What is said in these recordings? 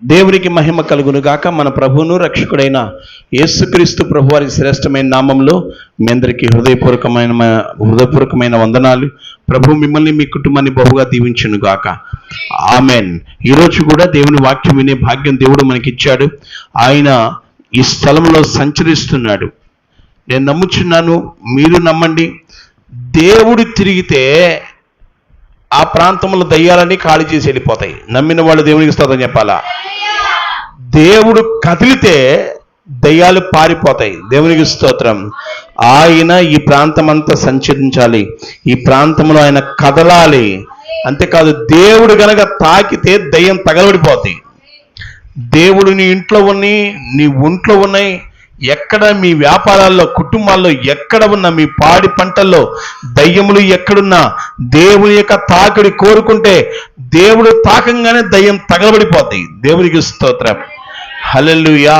దేవునికి మహిమ కలుగును గాక. మన ప్రభువును రక్షకుడైన యేసుక్రీస్తు ప్రభు వారి శ్రేష్టమైన నామంలో మీ అందరికీ హృదయపూర్వకమైన వందనాలు. ప్రభు మిమ్మల్ని మీ కుటుంబాన్ని బహుగా దీవించును గాక. ఆమెన్. ఈరోజు కూడా దేవుని వాక్యం వినే భాగ్యం దేవుడు మనకిచ్చాడు. ఆయన ఈ స్థలంలో సంచరిస్తున్నాడు. నేను నమ్ముచున్నాను, మీరు నమ్మండి. దేవుడు తిరిగితే ఆ ప్రాంతంలో దయ్యాలన్నీ ఖాళీ చేసి వెళ్ళిపోతాయి. నమ్మిన వాళ్ళు దేవునికి స్తోత్రం చెప్పాలా. దేవుడు కదిలితే దయ్యాలు పారిపోతాయి. దేవునికి స్తోత్రం. ఆయన ఈ ప్రాంతం అంతా సంచరించాలి, ఈ ప్రాంతంలో ఆయన కదలాలి. అంతేకాదు, దేవుడు గనక తాకితే దయ్యం తగలబడిపోతాయి. దేవుడు నీ ఇంట్లో ఉన్నాయి, నీ ఒంట్లో ఉన్నాయి, ఎక్కడ మీ వ్యాపారాల్లో, కుటుంబాల్లో ఎక్కడ ఉన్నా, మీ పాడి పంటల్లో దయ్యములు ఎక్కడున్నా దేవుని యొక్క తాకిడి కోరుకుంటే దేవుడు తాకంగానే దయ్యం తగలబడిపోతాయి. దేవునికి స్తోత్రం. హల్లెలూయా.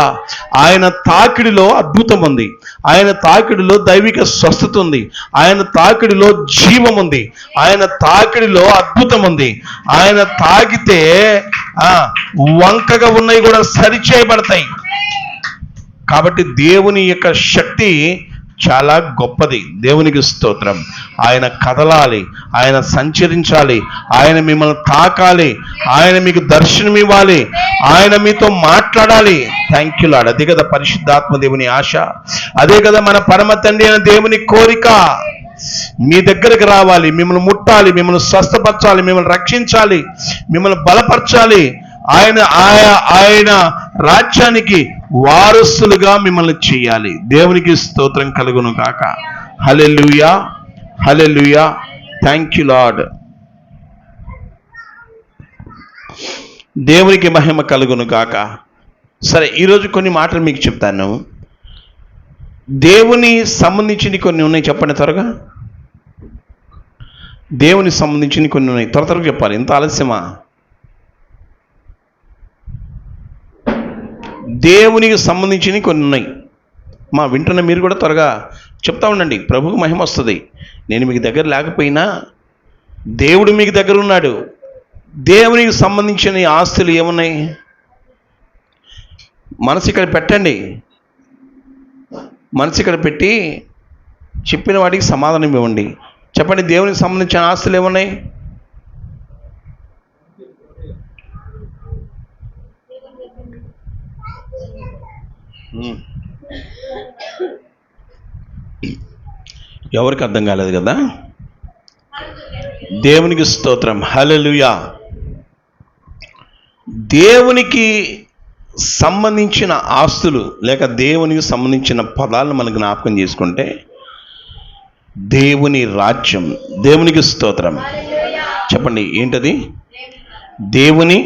ఆయన తాకిడిలో అద్భుతం ఉంది, ఆయన తాకిడిలో దైవిక స్వస్థత ఉంది, ఆయన తాకిడిలో జీవం ఉంది, ఆయన తాకిడిలో అద్భుతం ఉంది. ఆయన తాకితే వంకగా ఉన్నవి కూడా సరిచేయబడతాయి. కాబట్టి దేవుని యొక్క శక్తి చాలా గొప్పది. దేవునికి స్తోత్రం. ఆయన కదలాలి, ఆయన సంచరించాలి, ఆయన మిమ్మల్ని తాకాలి, ఆయన మీకు దర్శనం ఇవ్వాలి, ఆయన మీతో మాట్లాడాలి. Thank you lord. అదే కదా పరిశుద్ధాత్మ దేవుని ఆశ, అదే కదా మన పరమ తండ్రి అయిన దేవుని కోరిక. మీ దగ్గరికి రావాలి, మిమ్మల్ని ముట్టాలి, మిమ్మల్ని స్వస్థపరచాలి, మిమ్మల్ని రక్షించాలి, మిమ్మల్ని బలపరచాలి. ఆయన రాజ్యానికి వారసులుగా మిమ్మల్ని చేయాలి. దేవునికి స్తోత్రం కలుగును గాక. Hallelujah, hallelujah. Thank you Lord. దేవునికి మహిమ కలుగును గాక. సరే, ఈరోజు కొన్ని మాటలు మీకు చెప్తాను. దేవుని సంబంధించినవి కొన్ని ఉన్నాయి, చెప్పండి త్వరగా. దేవుని సంబంధించినవి కొన్ని ఉన్నాయి, త్వరగా చెప్పాలి. ఎంత ఆలస్యమా? దేవునికి సంబంధించినవి కొన్ని ఉన్నాయి. వింటున్న మీరు కూడా త్వరగా చెప్తా ఉండండి. ప్రభువుకు మహిమ వస్తుంది. నేను మీకు దగ్గర లేకపోయినా దేవుడు మీకు దగ్గర ఉన్నాడు. దేవునికి సంబంధించిన ఆస్తులు ఏమున్నాయి? మనసు ఇక్కడ పెట్టండి. మనసు ఇక్కడ పెట్టి చెప్పిన వాటికి సమాధానం ఇవ్వండి. చెప్పండి, దేవునికి సంబంధించిన ఆస్తులు ఏమున్నాయి? ఎవరికి అర్థం కాలేదు కదా? దేవునికి స్తోత్రం. హల్లెలూయా. దేవునికి సంబంధించిన ఆస్తులు లేక దేవునికి సంబంధించిన పదాలను మనం జ్ఞాపకం చేసుకుంటే, దేవుని రాజ్యం. దేవునికి స్తోత్రం. చెప్పండి, ఏంటది? దేవుని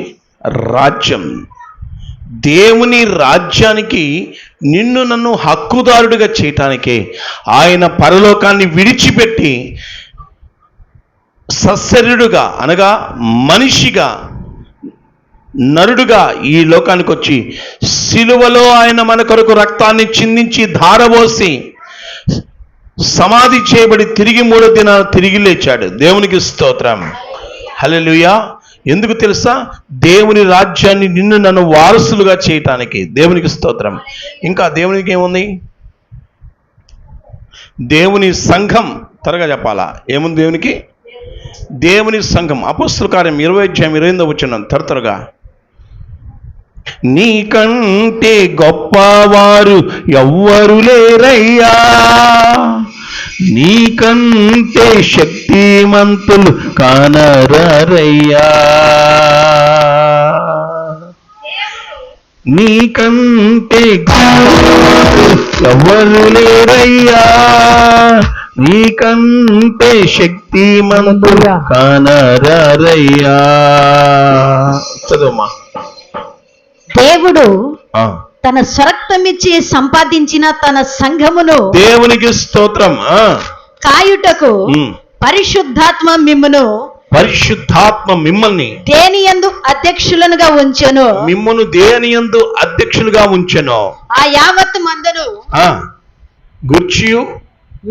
రాజ్యం. దేవుని రాజ్యానికి నిన్ను నన్ను హక్కుదారుడిగా చేయటానికే ఆయన పరలోకాన్ని విడిచిపెట్టి సశరీరుడుగా, అనగా మనిషిగా, నరుడుగా ఈ లోకానికి వచ్చి సిలువలో ఆయన మన కొరకు రక్తాన్ని చిందించి ధారపోసి సమాధి చేయబడి తిరిగి 3వ దినాన తిరిగి లేచాడు. దేవునికి స్తోత్రం. హల్లెలూయా. ఎందుకు తెలుసా? దేవుని రాజ్యాన్ని నిన్ను నన్ను వారసులుగా చేయటానికి. దేవునికి స్తోత్రం. ఇంకా దేవునికి ఏముంది? దేవుని సంఘం. త్వరగా చెప్పాలా, ఏముంది దేవునికి? దేవుని సంఘం. అపొస్తలుల కార్యం 20:28 త్వరగా. నీకంటే గొప్పవారు ఎవ్వరు లేరయ్యా, నీకంటే శక్తిమంతులు కానరారయ్యా, నీకంటే ఎవ్వరు లేరయ్యా, నీకంటే శక్తిమంతులు కానరారయ్యా. చదువమ్మా. దేవుడు తన స్వరక్తమిచ్చి సంపాదించిన తన సంఘమును, దేవునికి స్తోత్రం, కాయుటకు పరిశుద్ధాత్మ మిమ్మల్ని దేనియందు అధ్యక్షులుగా ఉంచెను. మిమ్మును దేనియందు అధ్యక్షులుగా ఉంచెను. ఆ యావత్ మందను గూర్చియు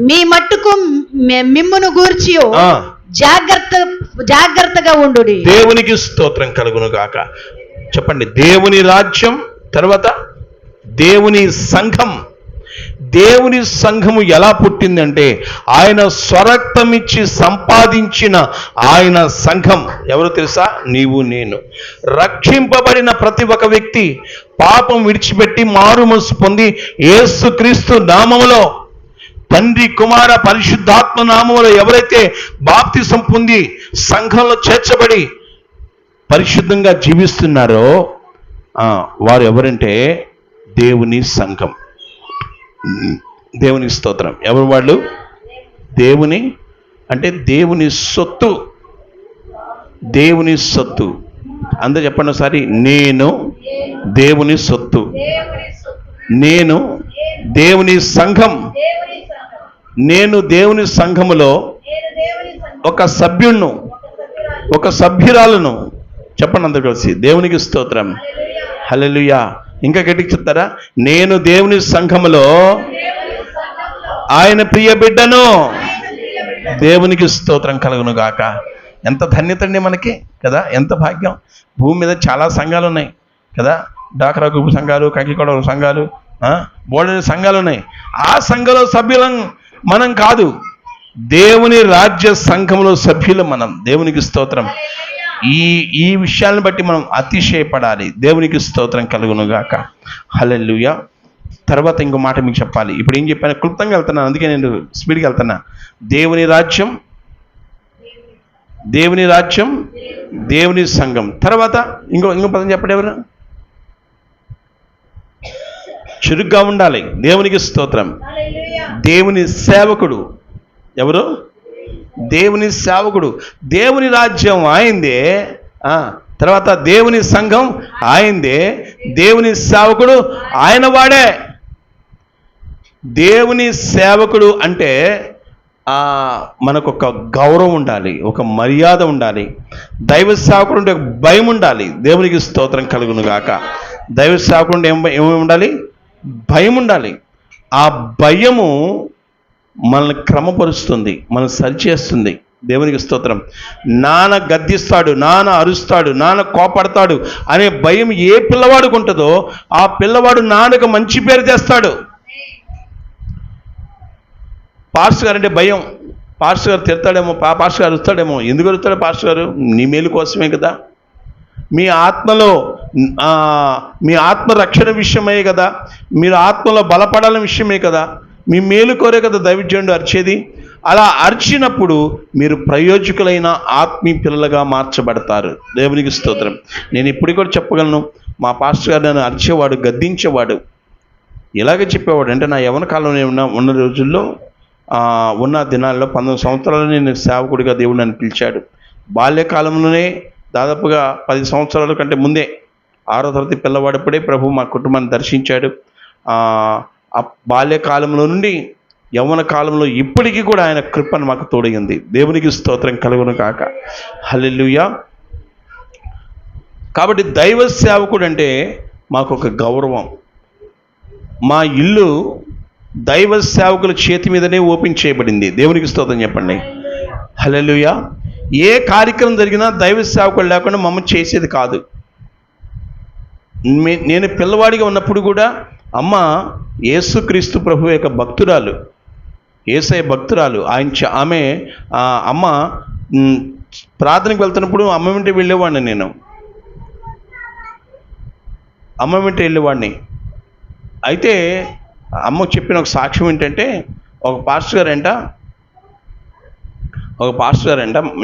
మీ మట్టుకు మిమ్మును గూర్చియు జాగ్రత్తగా ఉండుడి. దేవునికి స్తోత్రం కలుగును గాక. చెప్పండి, దేవుని రాజ్యం, తర్వాత దేవుని సంఘం. దేవుని సంఘము ఎలా పుట్టిందంటే ఆయన స్వరక్తమిచ్చి సంపాదించిన ఆయన సంఘం. ఎవరు తెలుసా? నీవు నేను. రక్షింపబడిన ప్రతి ఒక్క వ్యక్తి పాపం విడిచిపెట్టి మారుమనసు పొంది యేసుక్రీస్తు నామములో, తండ్రి కుమార పరిశుద్ధాత్మ నామములో ఎవరైతే బాప్తిసం పొంది సంఘంలో చేర్చబడి పరిశుద్ధంగా జీవిస్తున్నారో వారు ఎవరంటే దేవుని సంఘం. దేవుని స్తోత్రం. ఎవరు వాళ్ళు? దేవుని అంటే దేవుని సొత్తు. దేవుని సొత్తు. అందరూ చెప్పండి ఒకసారి, నేను దేవుని సొత్తు, నేను దేవుని సంఘం, నేను దేవుని సంఘములో ఒక సభ్యుణ్ణు, ఒక సభ్యురాలను. చెప్పండి అందరు కలిసి, దేవునికి స్తోత్రం. హల్లెలూయా. ఇంకా గట్టిగా చెప్తారా? నేను దేవుని సంఘములో ఆయన ప్రియ బిడ్డను. దేవునికి స్తోత్రం కలుగును గాక. ఎంత ధన్యత అండి మనకి కదా, ఎంత భాగ్యం. భూమి మీద చాలా సంఘాలు ఉన్నాయి కదా, డాక్రా గ్రూప్ సంఘాలు, కంకికొడ సంఘాలు, బోల్డెని సంఘాలు ఉన్నాయి. ఆ సంఘంలో సభ్యులం మనం కాదు, దేవుని రాజ్య సంఘంలో సభ్యులు మనం. దేవునికి స్తోత్రం. ఈ విషయాలను బట్టి మనం అతిశయపడాలి. దేవునికి స్తోత్రం కలుగును గాక. హల్లెలూయా. తర్వాత ఇంకో మాట మీకు చెప్పాలి. ఇప్పుడు ఏం చెప్పాను, క్లుప్తంగా వెళ్తున్నాను, అందుకే నేను స్పీడ్గా వెళ్తున్నా. దేవుని రాజ్యం, దేవుని రాజ్యం, దేవుని సంఘం. తర్వాత ఇంకో పదం చెప్పండి ఎవరు? చురుగ్గా ఉండాలి. దేవునికి స్తోత్రం. దేవుని సేవకుడు. ఎవరు? దేవుని సేవకుడు. దేవుని రాజ్యం ఆయందే, తర్వాత దేవుని సంఘం ఆయందే, దేవుని సేవకుడు ఆయన వాడే. దేవుని సేవకుడు అంటే మనకు ఒక గౌరవం ఉండాలి, ఒక మర్యాద ఉండాలి. దైవ సేవకుడు అంటే ఒక భయం ఉండాలి. దేవునికి స్తోత్రం కలుగును గాక. దైవ సేవకుడు ఏమి ఉండాలి? భయం ఉండాలి. ఆ భయము మనల్ని క్రమపరుస్తుంది, మనల్ని సరిచేస్తుంది. దేవునికి స్తోత్రం. నాన్న గద్దిస్తాడు, నాన్న అరుస్తాడు, నాన్న కోపడతాడు అనే భయం ఏ పిల్లవాడికి ఉంటుందో ఆ పిల్లవాడు నాన్నకు మంచి పేరు తెస్తాడు. పాస్టర్ గారు అంటే భయం. పాస్టర్ గారు తిడతాడేమో, పాస్టర్ గారు అరుస్తాడేమో. ఎందుకు అరుస్తాడు పాస్టర్ గారు? నీ మేలు కోసమే కదా, మీ ఆత్మలో మీ ఆత్మ రక్షణ విషయమే కదా, మీరు ఆత్మలో బలపడాలని విషయమే కదా, మీ మేలు కోరే కదా దైవజనుడు అరిచేది. అలా అరిచినప్పుడు మీరు ప్రయోజకులైన ఆత్మీయ పిల్లలుగా మార్చబడతారు. దేవునికి స్తోత్రం. నేను ఇప్పుడు కూడా చెప్పగలను, మా పాస్టర్ గారు నన్ను అరిచేవాడు, గద్దించేవాడు. ఇలాగే చెప్పేవాడు అంటే, నా యవ్వన కాలంలో ఉన్న రోజుల్లో ఉన్న దినాల్లో 19 సంవత్సరాలు నేను సేవకుడిగా దేవుడు నన్ను పిలిచాడు. బాల్యకాలంలోనే దాదాపుగా 10 సంవత్సరాల కంటే ముందే 6వ తరగతి పిల్లవాడప్పుడే ప్రభు మా కుటుంబాన్ని దర్శించాడు. ఆ బాల్యకాలంలో నుండి యవ్వన కాలంలో ఇప్పటికీ కూడా ఆయన కృపను మాకు తోడైంది. దేవునికి స్తోత్రం కలుగును కాక. హల్లెలూయా. కాబట్టి దైవ సేవకుడు అంటే మాకు ఒక గౌరవం. మా ఇల్లు దైవ సేవకుల చేతి మీదనే ఓపెన్ చేయబడింది. దేవునికి స్తోత్రం చెప్పండి. హల్లెలూయా. ఏ కార్యక్రమం జరిగినా దైవ సేవకులు లేకుండా మమ్మల్ని చేసేది కాదు. నేను పిల్లవాడిగా ఉన్నప్పుడు కూడా అమ్మ యేసుక్రీస్తు ప్రభు యొక్క భక్తురాలు, యేసయ్య భక్తురాలు. ఆమె అమ్మ ప్రార్థనకు వెళ్తున్నప్పుడు అమ్మ వెంట వెళ్ళేవాడిని. నేను అమ్మ వెంట వెళ్ళేవాడిని. అయితే అమ్మ చెప్పిన ఒక సాక్ష్యం ఏంటంటే, ఒక పాస్టర్ గారంట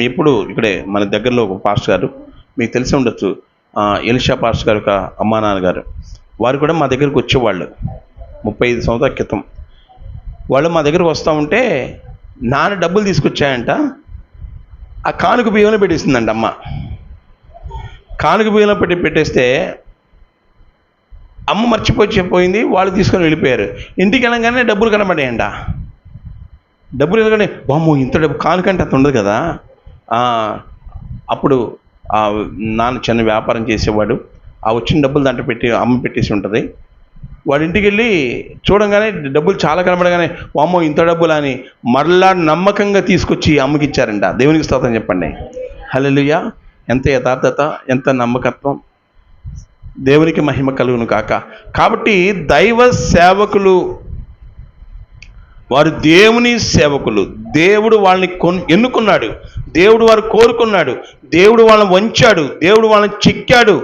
ఇప్పుడు ఇక్కడే మన దగ్గరలో ఒక పాస్టర్ గారు, మీకు తెలిసి ఉండొచ్చు, ఎలిషా పాస్టర్ గారు, ఒక అమ్మా నాన్నగారు, వారు కూడా మా దగ్గరికి వచ్చేవాళ్ళు 35 సంవత్సరాల క్రితం. వాళ్ళు మా దగ్గరకు వస్తూ ఉంటే నాన్న డబ్బులు తీసుకొచ్చాయంట. ఆ కానుక బియ్యంలో పెట్టేసిందంట అమ్మ. కానుక బియ్యంలో పెట్టేస్తే అమ్మ మర్చిపోయింది. వాళ్ళు తీసుకొని వెళ్ళిపోయారు. ఇంటికి వెళ్ళగానే డబ్బులు కనబడాయంట. డబ్బులు వెళ్ళగానే బామ్మో ఇంత డబ్బు, కానుకంటే అంత ఉండదు కదా. అప్పుడు నాన్న చిన్న వ్యాపారం చేసేవాడు. ఆ వచ్చిన డబ్బులు దాంట్లో అమ్మ పెట్టేసి ఉంటుంది. వాడి ఇంటికి వెళ్ళి చూడంగానే డబ్బులు చాలా కనబడగానే వామ్మో ఇంత డబ్బులు అని మరలా నమ్మకంగా తీసుకొచ్చి అమ్మకి ఇచ్చారంట. దేవునికి స్తోత్రం చెప్పండి. హల్లెలూయా. ఎంత యథార్థత, ఎంత నమ్మకత్వం. దేవునికి మహిమ కలుగును కాక. కాబట్టి దైవ సేవకులు వారు దేవుని సేవకులు. దేవుడు వాళ్ళని ఎన్నుకున్నాడు, దేవుడు వారు కోరుకున్నాడు, దేవుడు వాళ్ళని వంచాడు, దేవుడు వాళ్ళని చిక్కాడు,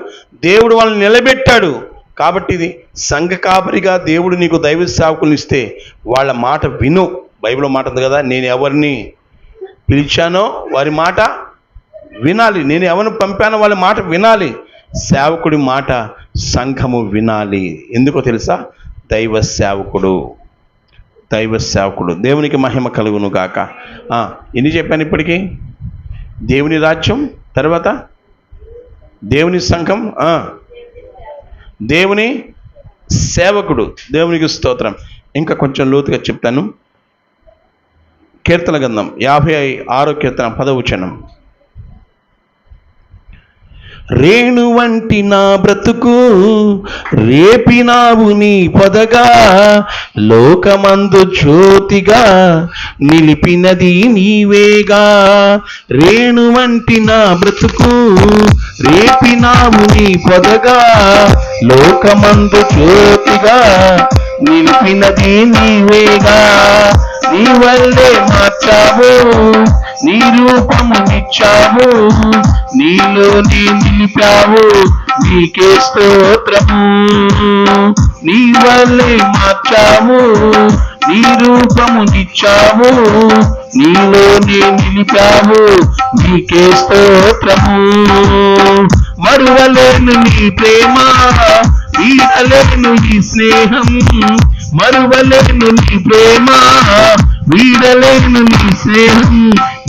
దేవుడు వాళ్ళని నిలబెట్టాడు. కాబట్టి ఇది సంఘ కాపరిగా దేవుడు నీకు దైవ సేవకులను ఇస్తే వాళ్ళ మాట విను. బైబిల్లో మాట ఉంది కదా, నేను ఎవరిని పిలిచానో వారి మాట వినాలి, నేను ఎవరిని పంపానో వాళ్ళ మాట వినాలి. సేవకుడి మాట సంఘము వినాలి. ఎందుకో తెలుసా? దైవ సేవకుడు, దైవ సేవకుడు. దేవునికి మహిమ కలుగును గాక. ఎన్ని చెప్పాను ఇప్పటికీ? దేవుని రాజ్యం, తర్వాత దేవుని సంఘం, దేవుని సేవకుడు. దేవునికి స్తోత్రం. ఇంకా కొంచెం లోతుగా చెప్తాను. కీర్తన గ్రంథం 56వ కీర్తన 10వ వచనం. రేణు వంటి నా బ్రతుకు రేపినావు నీ పొదగా, లోకమందు జ్యోతిగా నిలిపినది నీవేగా. రేణు వంటి నా బ్రతుకు రేపినావు నీ పొదగా, లోకమందు జ్యోతిగా నిలిపినది నీవేగా. నీ వల్లే మార్చావు, నీ రూపము ఇచ్చావు, నీలో నీ నిలిపావు, నీకే స్తోత్రము. నీ వల్లే మార్చావు, నీ రూపము ఇచ్చావు, నీలో నీ నిలిపావు, నీకే స్తోత్రము. మరువలేను నీ ప్రేమ, వీడలేను నీ స్నేహం, మరువలేను నీ ప్రేమ, వీడలేను నీ స్నేహం.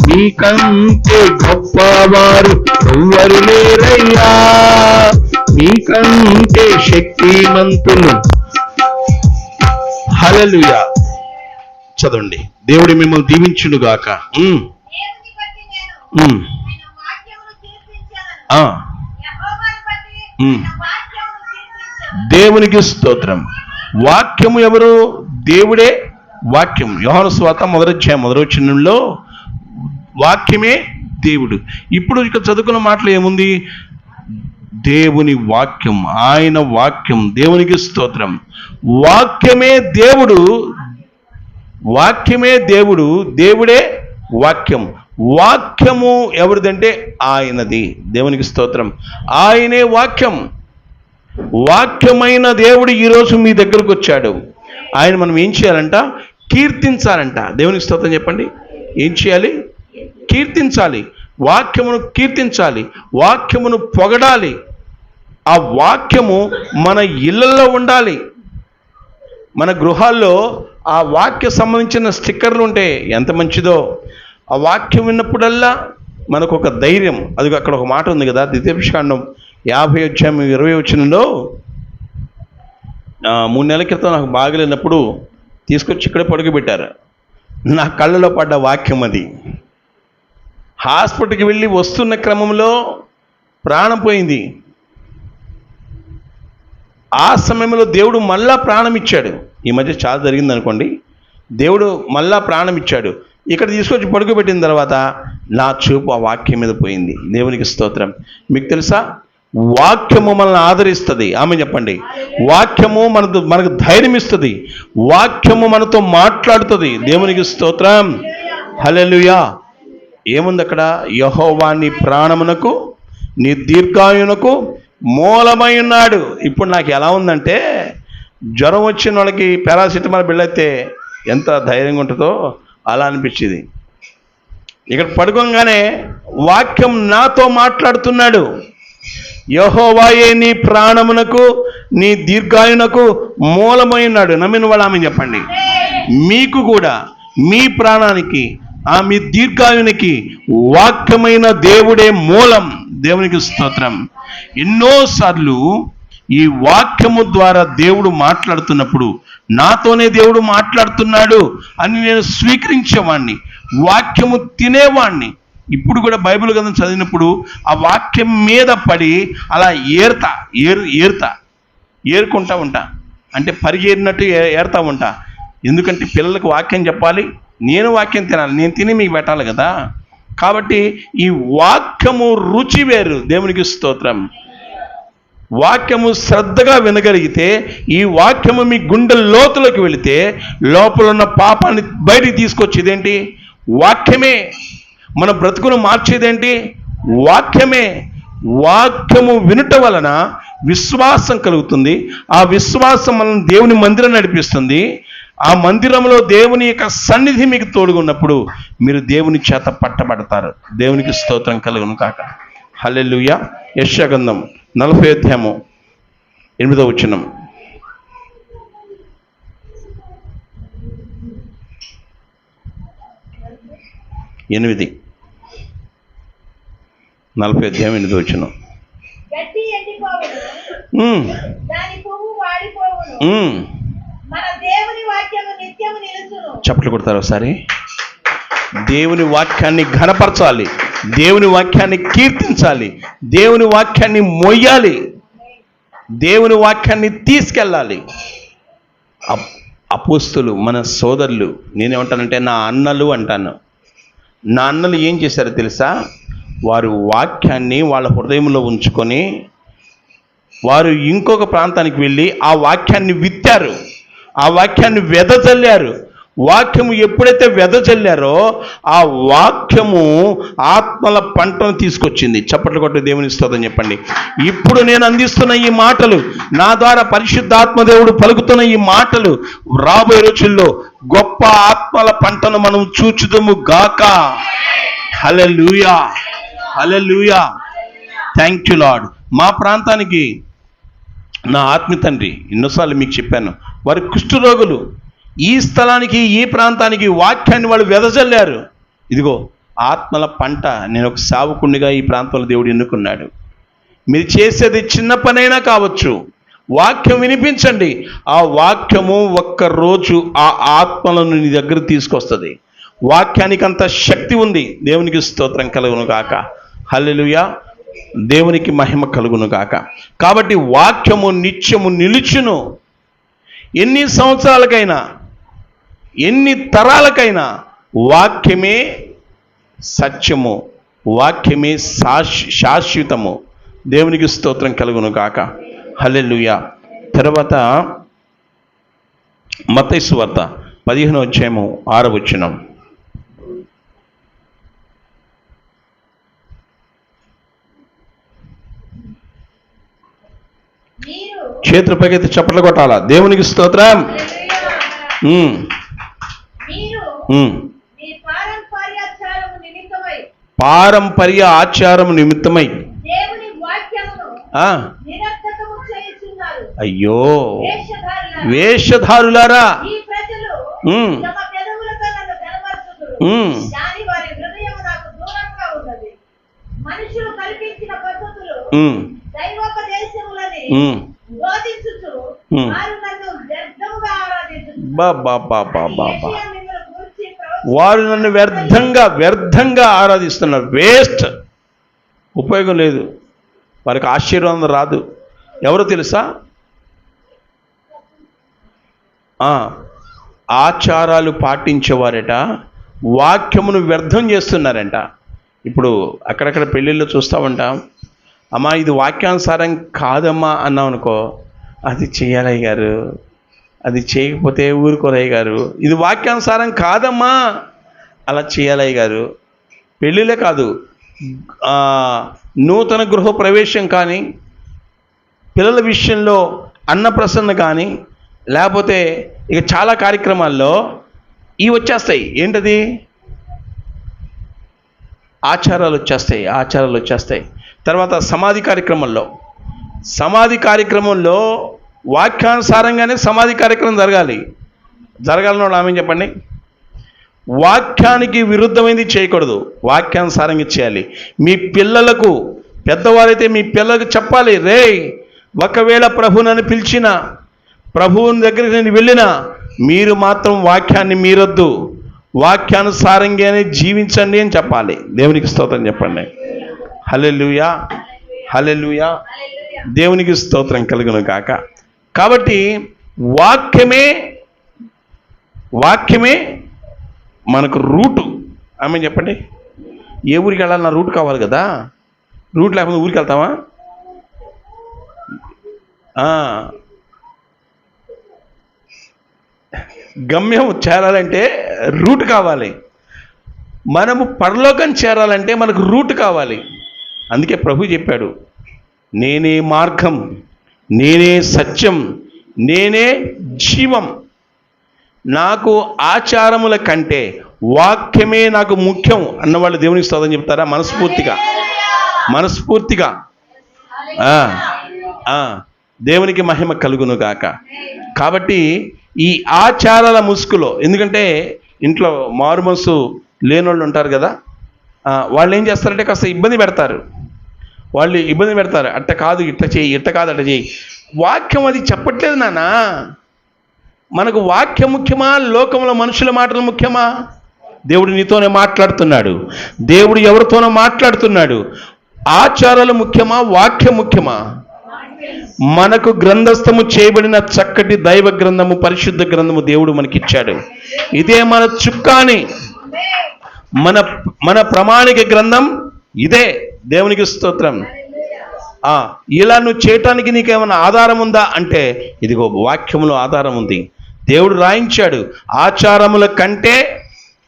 నీకంటే గొప్పవారు ఎవ్వరు లేరయ్యా, నీకంటే శక్తిమంతులు. హల్లెలూయా. చదవండి. దేవుడు మిమ్మల్ని దీవించును గాక. దేవునికి స్తోత్రం. వాక్యము ఎవరు? దేవుడే వాక్యం. యోహాను సువార్త 1వ అధ్యాయం 1వ వచనంలో వాక్యమే దేవుడు. ఇప్పుడు ఇక చదువుకున్న మాటలు ఏముంది? దేవుని వాక్యం, ఆయన వాక్యం. దేవునికి స్తోత్రం. వాక్యమే దేవుడు, వాక్యమే దేవుడు, దేవుడే వాక్యం. వాక్యము ఎవరిదంటే ఆయనది. దేవునికి స్తోత్రం. ఆయనే వాక్యం. వాక్యమైన దేవుడు ఈరోజు మీ దగ్గరకు వచ్చాడు. ఆయన మనం ఏం చేయాలంట? కీర్తించాలంట. దేవునికి స్తోత్రం చెప్పండి. ఏం చేయాలి? కీర్తించాలి. వాక్యమును కీర్తించాలి, వాక్యమును పొగడాలి. ఆ వాక్యము మన ఇళ్ళల్లో ఉండాలి. మన గృహాల్లో ఆ వాక్య సంబంధించిన స్టిక్కర్లు ఉంటే ఎంత మంచిదో. ఆ వాక్యం విన్నప్పుడల్లా మనకు ఒక ధైర్యం. అది అక్కడ ఒక మాట ఉంది కదా, ద్వితీయోపదేశకాండం 50వ అధ్యాయం 20వ వచనంలో, 3 నెలల క్రితం నాకు బాగలేనప్పుడు తీసుకొచ్చి ఇక్కడే పడుకోబెట్టారు. నా కళ్ళలో పడ్డ వాక్యం అది. హాస్పిటల్కి వెళ్ళి వస్తున్న క్రమంలో ప్రాణం పోయింది. ఆ సమయంలో దేవుడు మళ్ళా ప్రాణం ఇచ్చాడు. ఈ మధ్య చాలా జరిగింది అనుకోండి. దేవుడు మళ్ళా ప్రాణం ఇచ్చాడు. ఇక్కడ తీసుకొచ్చి పడుకోబెట్టిన తర్వాత నా చూపు ఆ వాక్యం మీద పోయింది. దేవునికి స్తోత్రం. మీకు తెలుసా, వాక్యము మనల్ని ఆదరిస్తుంది. ఆమె చెప్పండి. వాక్యము మనకు ధైర్యం ఇస్తుంది. వాక్యము మనతో మాట్లాడుతుంది. దేవునికి స్తోత్రం. హల్లెలూయా. ఏముంది అక్కడ? యెహోవా నీ ప్రాణమునకు నీ దీర్ఘాయునకు మూలమై ఉన్నాడు. ఇప్పుడు నాకు ఎలా ఉందంటే, జ్వరం వచ్చిన వాళ్ళకి పారాసిటమాల్ బిళ్ళైతే ఎంత ధైర్యంగా ఉంటుందో అలా అనిపించింది. ఇక్కడ పడుకోగానే వాక్యం నాతో మాట్లాడుతున్నాడు. యెహోవాయే నీ ప్రాణమునకు నీ దీర్ఘాయునకు మూలమై ఉన్నాడు. నమ్మిన వాళ్ళు ఆమె చెప్పండి. మీకు కూడా మీ ప్రాణానికి, మీ దీర్ఘాయునికి వాక్యమైన దేవుడే మూలం. దేవునికి స్తోత్రం. ఎన్నోసార్లు ఈ వాక్యము ద్వారా దేవుడు మాట్లాడుతున్నప్పుడు నాతోనే దేవుడు మాట్లాడుతున్నాడు అని నేను స్వీకరించేవాడిని, వాక్యము తినేవాడిని. ఇప్పుడు కూడా బైబిల్ గ్రంథం చదివినప్పుడు ఆ వాక్యం మీద పడి అలా ఏరుకుంటా ఉంటా. అంటే పరిగెరినట్టు ఏరుతా ఉంటా. ఎందుకంటే పిల్లలకు వాక్యం చెప్పాలి, నేను వాక్యం తినాలి, నేను తిని మీకు పెట్టాలి కదా. కాబట్టి ఈ వాక్యము రుచి వేరు. దేవునికి స్తోత్రం. వాక్యము శ్రద్ధగా వినగలిగితే, ఈ వాక్యము మీ గుండె లోతులోకి వెళితే లోపల ఉన్న పాపాన్ని బయటికి తీసుకొచ్చేదేంటి? వాక్యమే. మన బ్రతుకును మార్చేదేంటి? వాక్యమే. వాక్యము వినుట వలన విశ్వాసం కలుగుతుంది. ఆ విశ్వాసం మనల్ని దేవుని మందిరం నడిపిస్తుంది. ఆ మందిరంలో దేవుని యొక్క సన్నిధి మీకు తోడుగున్నప్పుడు మీరు దేవుని చేత పట్టబడతారు. దేవునికి స్తోత్రం కలుగును కాక. హల్లెలూయా. యెషయా గ్రంథం 40వ అధ్యాయము 8వ వచనం. ఎనిమిది 40వ అధ్యాయం 8వ వచనం. గడ్డి ఎండిపోవును, దాని పువ్వు వాడిపోవును, మన దేవుని వాక్యము నిత్యము నిలుచును. చప్పట్లు కొడతారు ఒకసారి. దేవుని వాక్యాన్ని ఘనపరచాలి, దేవుని వాక్యాన్ని కీర్తించాలి, దేవుని వాక్యాన్ని మొయ్యాలి, దేవుని వాక్యాన్ని తీసుకెళ్ళాలి. అపోస్తులు, మన సోదరులు, నేనేమంటానంటే నా అన్నలు అంటాను. నా అన్నలు ఏం చేశారో తెలుసా? వారు వాక్యాన్ని వాళ్ళ హృదయంలో ఉంచుకొని వారు ఇంకొక ప్రాంతానికి వెళ్ళి ఆ వాక్యాన్ని విత్తారు, ఆ వాక్యాన్ని వెదజల్లారు. వాక్యము ఎప్పుడైతే వెదజల్లారో ఆ వాక్యము ఆత్మల పంటను తీసుకొచ్చింది. చప్పట్లు కొట్టి దేవుని స్తోత్రం చెప్పండి. ఇప్పుడు నేను అందిస్తున్న ఈ మాటలు, నా ద్వారా పరిశుద్ధాత్మ దేవుడు పలుకుతున్న ఈ మాటలు రాబోయే రోజుల్లో గొప్ప ఆత్మల పంటను మనం చూచుదుము గాక. Hallelujah, hallelujah. Thank you Lord. మా ప్రాంతానికి నా ఆత్మీయ తండ్రి, ఎన్నోసార్లు మీకు చెప్పాను, వారి కుష్ఠరోగులు ఈ స్థలానికి, ఈ ప్రాంతానికి వాక్యాన్ని వాళ్ళు వెదజల్లారు. ఇదిగో ఆత్మల పంట. నేను ఒక సేవకునిగా ఈ ప్రాంతంలో దేవుడు ఎన్నుకున్నాడు. మీరు చేసేది చిన్న పనైనా కావచ్చు, వాక్యం వినిపించండి. ఆ వాక్యము ఒక్కరోజు ఆ ఆత్మలను నీ దగ్గర తీసుకొస్తుంది. వాక్యానికి అంత శక్తి ఉంది. దేవునికి స్తోత్రం కలుగును గాక. హల్లెలూయా. దేవునికి మహిమ కలుగును గాక. కాబట్టి వాక్యము నిత్యము నిలుచును. ఎన్ని సంవత్సరాలకైనా, ఎన్ని తరాలకైనా వాక్యమే సత్యము, వాక్యమే శాశ్వతము. దేవునికి స్తోత్రం కలుగును గాక. హల్లెలూయా. తర్వాత మత్తయి సువార్త 15వ అధ్యాయము 6వ వచనం. చేతుల పైకైతే చప్పట్లు కొట్టాలా. దేవునికి స్తోత్రం. పారంపర్య ఆచారం నిమిత్తమై అయ్యో వేషధారులారా, వారు నన్ను వ్యర్థంగా ఆరాధిస్తున్నారు. వేస్ట్, ఉపయోగం లేదు. వారికి ఆశీర్వాదం రాదు. ఎవరు తెలుసా? ఆచారాలు పాటించేవారట వాక్యమును వ్యర్థం చేస్తున్నారంట. ఇప్పుడు అక్కడక్కడ పెళ్ళిళ్ళు చూస్తూ ఉంటాం. అమ్మా ఇది వాక్యానుసారం కాదమ్మా అన్నాం అనుకో, అది చేయాలయ్య గారు, అది చేయకపోతే ఊరుకోరయ్య గారు, ఇది వాక్యానుసారం కాదమ్మా, అలా చేయాలయ్య గారు. పెళ్ళిళ్ళే కాదు, నూతన గృహ ప్రవేశం కానీ, పిల్లల విషయంలో అన్నప్రసన్న కానీ, లేకపోతే ఇక చాలా కార్యక్రమాల్లో ఇవి వచ్చేస్తాయి. ఏంటది? ఆచారాలు వచ్చేస్తాయి. తర్వాత సమాధి కార్యక్రమంలో వాక్యానుసారంగానే సమాధి కార్యక్రమం జరగాలని వాళ్ళు ఆమె చెప్పండి. వాక్యానికి విరుద్ధమైనది చేయకూడదు, వాక్యానుసారంగా చేయాలి. మీ పిల్లలకు, పెద్దవారైతే మీ పిల్లలకు చెప్పాలి, రే ఒకవేళ ప్రభు నన్ను పిలిచిన, ప్రభువుని దగ్గరికి నేను వెళ్ళినా, మీరు మాత్రం వాక్యాన్ని మీరొద్దు, వాక్యానుసారంగానే జీవించండి అని చెప్పాలి. దేవునికి స్తోత్రం చెప్పండి. హల్లెలూయా, హల్లెలూయా. దేవునికి స్తోత్రం కలుగును గాక. కాబట్టి వాక్యమే మనకు రూటు. ఆమె చెప్పండి. ఏ ఊరికి వెళ్ళాలన్నా రూట్ కావాలి కదా. రూట్ లేకపోతే ఊరికి వెళ్తామా? గమ్యం చేరాలంటే రూట్ కావాలి. మనము పరలోకం చేరాలంటే మనకు రూట్ కావాలి. అందుకే ప్రభు చెప్పాడు, నేనే మార్గం, నేనే సత్యం, నేనే జీవం. నాకు ఆచారముల కంటే వాక్యమే నాకు ముఖ్యం అన్నవాళ్ళు దేవునికి స్తోత్రం చెప్తారా? మనస్ఫూర్తిగా దేవునికి మహిమ కలుగును గాక. కాబట్టి ఈ ఆచారాల ముసుగులో, ఎందుకంటే ఇంట్లో మారుమనసు లేనోళ్ళు ఉంటారు కదా, వాళ్ళు ఏం చేస్తారంటే కాస్త ఇబ్బంది పెడతారు. అట్ట కాదు ఇట్ట చేయి, ఇట్ట కాదు అట్ట చేయి. వాక్యం అది చెప్పట్లేదు నాన్న. మనకు వాక్యం ముఖ్యమా, లోకంలో మనుషుల మాటలు ముఖ్యమా? దేవుడు నీతోనే మాట్లాడుతున్నాడు. దేవుడు ఎవరితోనో మాట్లాడుతున్నాడు. ఆచారాలు ముఖ్యమా, వాక్యం ముఖ్యమా? మనకు గ్రంథస్థము చేయబడిన చక్కటి దైవ గ్రంథము, పరిశుద్ధ గ్రంథము దేవుడు మనకిచ్చాడు. ఇదే మన చుక్కాని, మన ప్రామాణిక గ్రంథం ఇదే. దేవునికి స్తోత్రం. ఇలా నువ్వు చేయటానికి నీకేమైనా ఆధారం ఉందా అంటే, ఇదిగో వాక్యములో ఆధారం ఉంది. దేవుడు రాయించాడు, ఆచారముల కంటే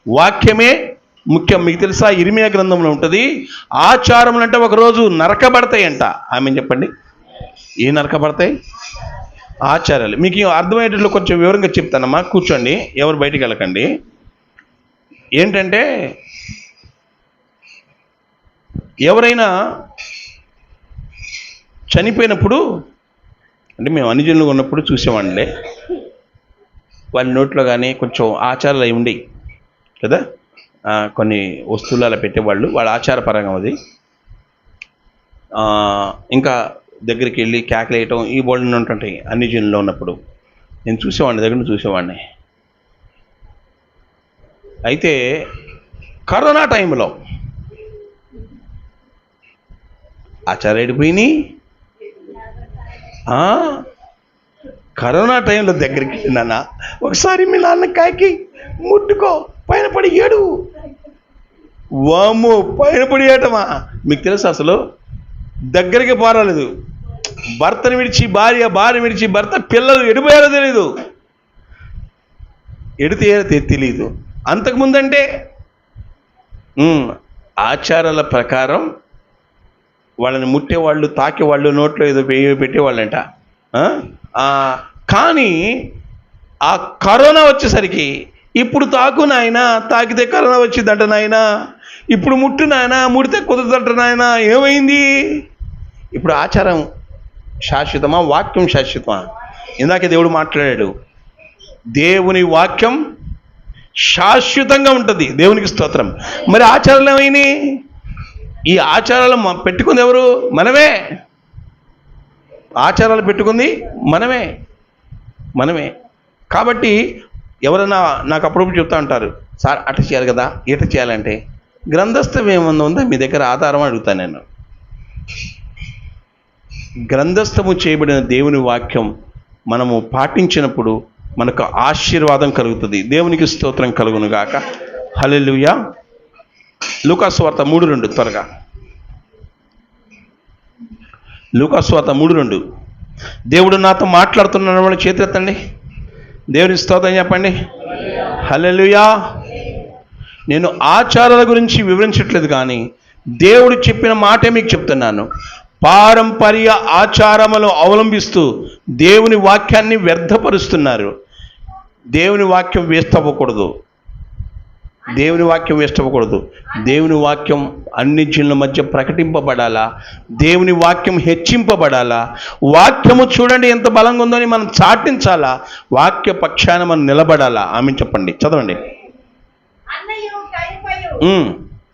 వాక్యమే ముఖ్యం. మీకు తెలుసా, ఇర్మియా గ్రంథంలో ఉంటుంది, ఆచారములు అంటే ఒకరోజు నరకబడతాయంట. ఆమె చెప్పండి, ఏ నరకబడతాయి? ఆచారాలు. మీకు అర్థమయ్యేటట్లు కొంచెం వివరంగా చెప్తానమ్మా, కూర్చోండి, ఎవరు బయటికి వెళ్ళకండి. ఏంటంటే, ఎవరైనా చనిపోయినప్పుడు, అంటే మేము అన్యజనులు ఉన్నప్పుడు చూసేవాళ్ళే, వాళ్ళ నోట్లో కానీ కొంచెం ఆచారాలు అవి ఉండేవి కదా, కొన్ని వస్తువులు అలా పెట్టేవాళ్ళు, వాళ్ళ ఆచారపరంగా అది. ఇంకా దగ్గరికి వెళ్ళి కేకలేయటం ఈ బోల్డ్ ఉంటుంటాయి అన్యజనుల్లో ఉన్నప్పుడు. నేను చూసేవాడిని. అయితే కరోనా టైంలో ఆచారం అయిపోయినాయి. కరోనా టైంలో దగ్గరికి నాన్న ఒకసారి మీ నాన్న కాకి ముట్టుకో, పైన పడి ఏడు. వాము, పైన పడి ఏటమా? మీకు తెలుసు, అసలు దగ్గరికి పారాలేదు. భర్తను విడిచి భార్య, భార్య విడిచి భర్త, పిల్లలు ఎడిపోయారో తెలీదు, ఎడితే తెలీదు. అంతకుముందంటే ఆచారాల ప్రకారం వాళ్ళని ముట్టేవాళ్ళు, తాకేవాళ్ళు, నోట్లో ఏదో పెట్టేవాళ్ళంట. కానీ ఆ కరోనా వచ్చేసరికి, ఇప్పుడు తాకు నాయన, తాకితే కరోనా వచ్చిందంట నాయన, ఇప్పుడు ముట్టు నాయన, ముడితే కుదరదంట నాయన. ఏమైంది? ఇప్పుడు ఆచారం శాశ్వతమా, వాక్యం శాశ్వతమా? ఇందాకే దేవుడు మాట్లాడాడు, దేవుని వాక్యం శాశ్వతంగా ఉంటుంది. దేవునికి స్తోత్రం. మరి ఆచారాలు ఏమైనాయి? ఈ ఆచారాలు పెట్టుకుంది ఎవరు? మనమే. ఆచారాలు పెట్టుకుంది మనమే. కాబట్టి ఎవరైనా నాకు అప్పుడప్పుడు చెప్తా ఉంటారు, సార్ అట్ట చేయాలి కదా, ఇట చేయాలంటే గ్రంథస్థం ఏమన్నా ఉందా మీ దగ్గర ఆధారం అడుగుతాను నేను. గ్రంథస్థము చేయబడిన దేవుని వాక్యం మనము పాటించినప్పుడు మనకు ఆశీర్వాదం కలుగుతుంది. దేవునికి స్తోత్రం కలుగును గాక. హల్లెలూయా. లూకాసు వార్త 3:2 త్వరగా. లూకాసు వార్త 3:2. దేవుడు నాతో మాట్లాడుతున్న వాళ్ళు చేతులెత్తండి, దేవుని స్తోత్రం చెప్పండి. హల్లెలూయా. నేను ఆచారాల గురించి వివరించట్లేదు, కానీ దేవుడు చెప్పిన మాటే మీకు చెప్తున్నాను. పారంపర్య ఆచారములు అవలంబిస్తూ దేవుని వాక్యాన్ని వ్యర్థపరుస్తున్నారు. దేవుని వాక్యం వేస్ట్ అవ్వకూడదు. దేవుని వాక్యం అన్ని జనుల మధ్య ప్రకటింపబడాలా, దేవుని వాక్యం హెచ్చింపబడాలా. వాక్యము చూడండి ఎంత బలంగా ఉందో అని మనం చాటించాలా, వాక్య పక్షాన మనం నిలబడాలా. ఆమె చెప్పండి, చదవండి.